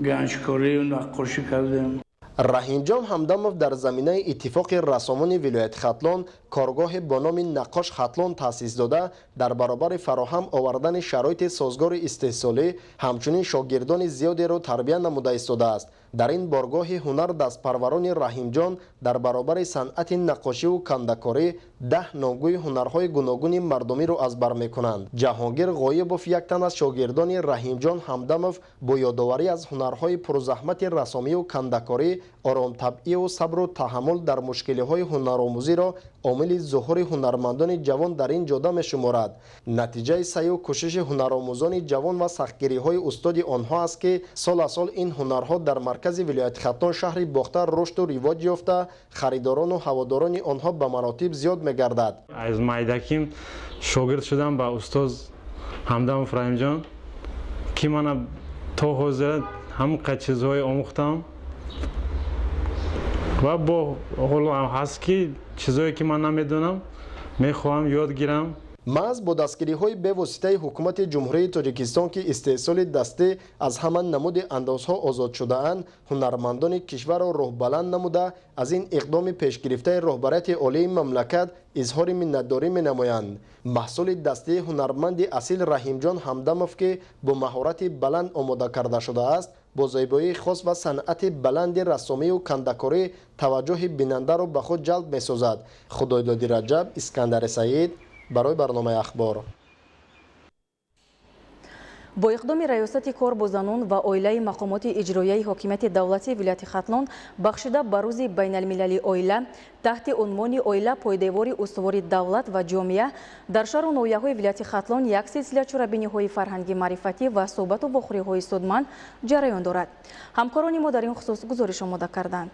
ганҷкорию наққошӣ кардем. раҳимҷон ҳамдамов дар заминаи иттифоқи рассомони вилояти Хатлон коргоҳе бо номи наққош Хатлон таъсис дода, дар баробари фароҳам овардани шароити созгори истеҳсолӣ ҳамчунин шогирдони зиёдеро тарбия намуда истодааст. дар ин боргоҳи ҳунар дастпарварони раҳимҷон дар баробари санъати наққошиву кандакорӣ 10 номгӯи ҳунарҳои гуногуни мардумиро аз бар мекунанд. ҷаҳонгир ғоибов як тан аз шогирдони раҳимҷон ҳамдамов бо ёдоварӣ аз ҳунарҳои пурзаҳмати рассомию кандакорӣ, оромтабъию сабру таҳаммул дар мушкилиҳои ҳунаромӯзиро омили зуҳури ҳунармандони ҷавон дар ин ҷода мешуморад. натиҷаи саъю кӯшиши ҳунаромӯзони ҷавон ва сахтгириҳои устоди онҳо аст ки сол ин ҳунарҳо дар маркази вилояти Хатлон шаҳри бохта рушду ривоҷ ёфта, харидорону ҳаводорони онҳо ба маротиб зиёд мегардад. аз майдаким шогирд шудам ба устоз ҳамдамов раҳимҷон ки мана то ҳозир ҳамон қад чизҳои омӯхтам ва бо ҳоло ҳаст ки чизое ки ман намедонам мехоҳам ёд гирам. маҳз бо дастгириҳои бевоситаи ҳукумати ҷумҳурии Тоҷикистон ки истеҳсоли дастӣ аз ҳама намуди андозҳо озод шудаанд, ҳунармандони кишварро роҳбаланд намуда аз ин иқдоми пешгирифтаи роҳбарияти олии мамлакат изҳори миннатдорӣ менамоянд. маҳсули дастии ҳунарманди асил раҳимҷон ҳамдамов ки бо маҳорати баланд омода карда шудааст, бо зебоии хос ва санъати баланди рассомию кандакорӣ таваҷҷӯҳи бинандаро ба худ ҷалб месозад. худойлоди Раҷаб, Искандари Саид барои барномаи ахбор. бо иқдоми раёсати кор бо занон ва оилаи мақомоти иҷроияи ҳокимияти давлати вилояти Хатлон бахшида ба рӯзи байналмилалии оила таҳти унвони оила пойдевори устувори давлат ва ҷомеа дар шаҳру ноҳияҳои вилояти Хатлон як силсила чорабиниҳои фарҳангӣ маърифатӣ ва суҳбату вохӯриҳои судманд ҷараён дорад. ҳамкорони мо дар ин хусус гузориш омода карданд.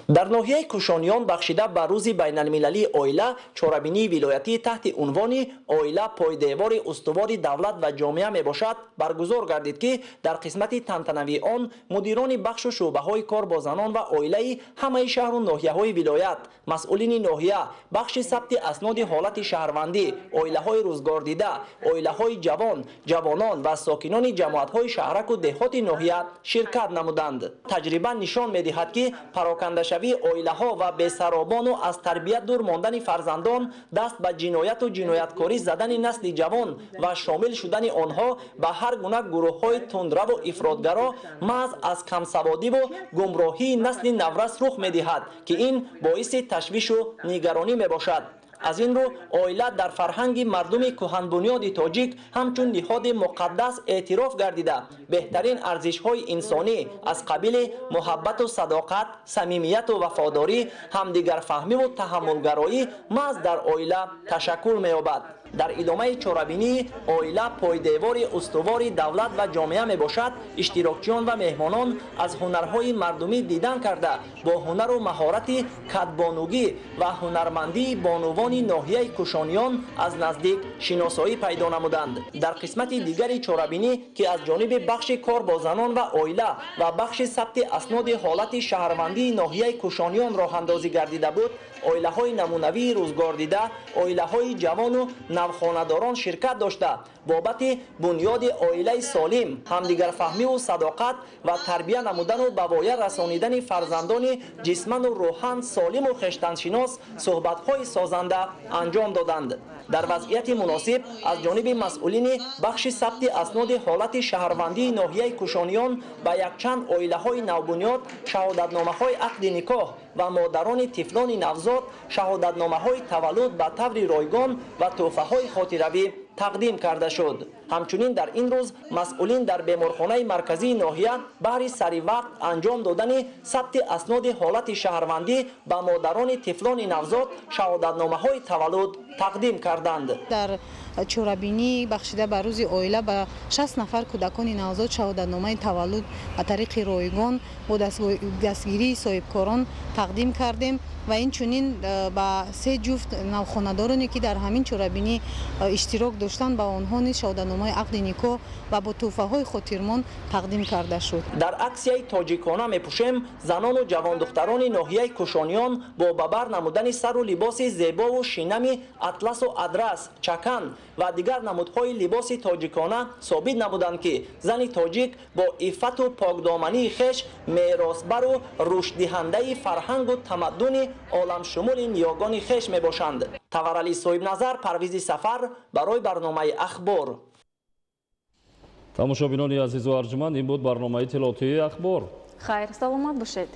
дар ноҳияи кушониён бахшида ба рӯзи байналмилалии оила чорабинии вилоятӣ таҳти унвони оила пойдевори устувори давлат ва ҷомеа мебошад баргузор гардид ки дар қисмати тантанавии он мудирони бахшу шӯъбаҳои кор бо занон ва оилаи ҳамаи шаҳру ноҳияҳои вилоят, масъулини ноҳия, бахши сабти асноди ҳолати шаҳрвандӣ, оилаҳои рӯзгордида, оилаҳои ҷавон, ҷавонон ва сокинони ҷамоатҳои шаҳраку деҳоти ноҳия ширкат намуданд. таҷриба нишон медиҳад ки парокандашавии оилаҳо ва бесаробону аз тарбият дур мондани фарзандон даст ба ҷинояту ҷинояткорӣ задани насли ҷавон ва шомил шудани онҳо ба ҳар гуна гурӯҳҳои тундраву ифротгаро маҳз аз камсаводиву гумроҳии насли наврас рух медиҳад ки ин боиси ташвишу нигаронӣ мебошад. аз ин рӯ оила дар фарҳанги мардуми кӯҳанбунёди тоҷик ҳамчун ниҳоди муқаддас эътироф гардида беҳтарин арзишҳои инсонӣ аз қабили муҳаббату садоқат, самимияту вафодорӣ, ҳамдигарфаҳмиву таҳаммулгароӣ маҳз дар оила ташаккул меёбад. дар идомаи чорабинии оила пойдевори устувори давлат ва ҷомеа мебошад иштирокчиён ва меҳмонон аз ҳунарҳои мардумӣ дидан карда бо ҳунару маҳорати кадбонугӣ ва ҳунармандии бонувони ноҳияи кушониён аз наздик шиносоӣ пайдо намуданд. дар қисмати дигари чорабинӣ ки аз ҷониби бахши кор бо занон ва оила ва бахши сабти асноди ҳолати шаҳрвандии ноҳияи кушониён роҳандозӣ гардида буд, оилаҳои намунавии рӯзгордида, оилаҳои ҷавону навхонадорон ширкат дошта бобати бунёди оилаи солим, ҳамдигарфаҳмиву садоқат ва тарбия намудану ба воя расонидани фарзандони ҷисману рӯҳан солиму хештаншинос суҳбатҳои созанда вақт анҷом доданд. дар вазъияти муносиб аз ҷониби масъулини бахши сабти асноди ҳолати шаҳрвандии ноҳияи кушониён ба якчанд оилаҳои навбунёд шаҳодатномаҳои ақди никоҳ ва модарони тифлони навзод шаҳодатномаҳои таваллуд ба таври ройгон ва тӯҳфаҳои хотиравӣ тақдим карда шуд. ҳамчунин дар ин рӯз масъулин дар беморхонаи марказии ноҳия баҳри саривақт анҷом додани сабти асноди ҳолати шаҳрвандӣ ба модарони тифлони навзод шаҳодатномаҳои таваллуд тақдим карданд. дар чорабинӣ бахшида ба рӯзи оила ба 60 нафар кӯдакони навзод шаҳодатномаи таваллуд ба тариқи ройгон бо дастгирии соҳибкорон тақдим кардем ва инчунин ба 3 ҷуфт навхонадороне ки дар ҳамин чорабинӣ иштирок доштанд ба онҳо низ шаҳодатномаи ақди никоҳ ва бо тӯҳфаҳои хотирмон тақдим карда шуд. дар аксияи тоҷикона мепӯшем занону ҷавондухтарони ноҳияи кушониён бо бабар намудани сару либоси зебову шинами атласу адрас чакан ва дигар намудҳои либоси тоҷикона собит намуданд ки зани тоҷик бо иффату покдомании хеш меросбару рушддиҳандаи фарҳангу тамаддуни оламшумули ниёгони хеш мебошанд. таварали соҳибназар Парвизи Сафар барои барномаи ахбор. тамошобинони азизу арҷуманд, ин буд барномаи иттилоотии ахбор. хайр саломат бошед.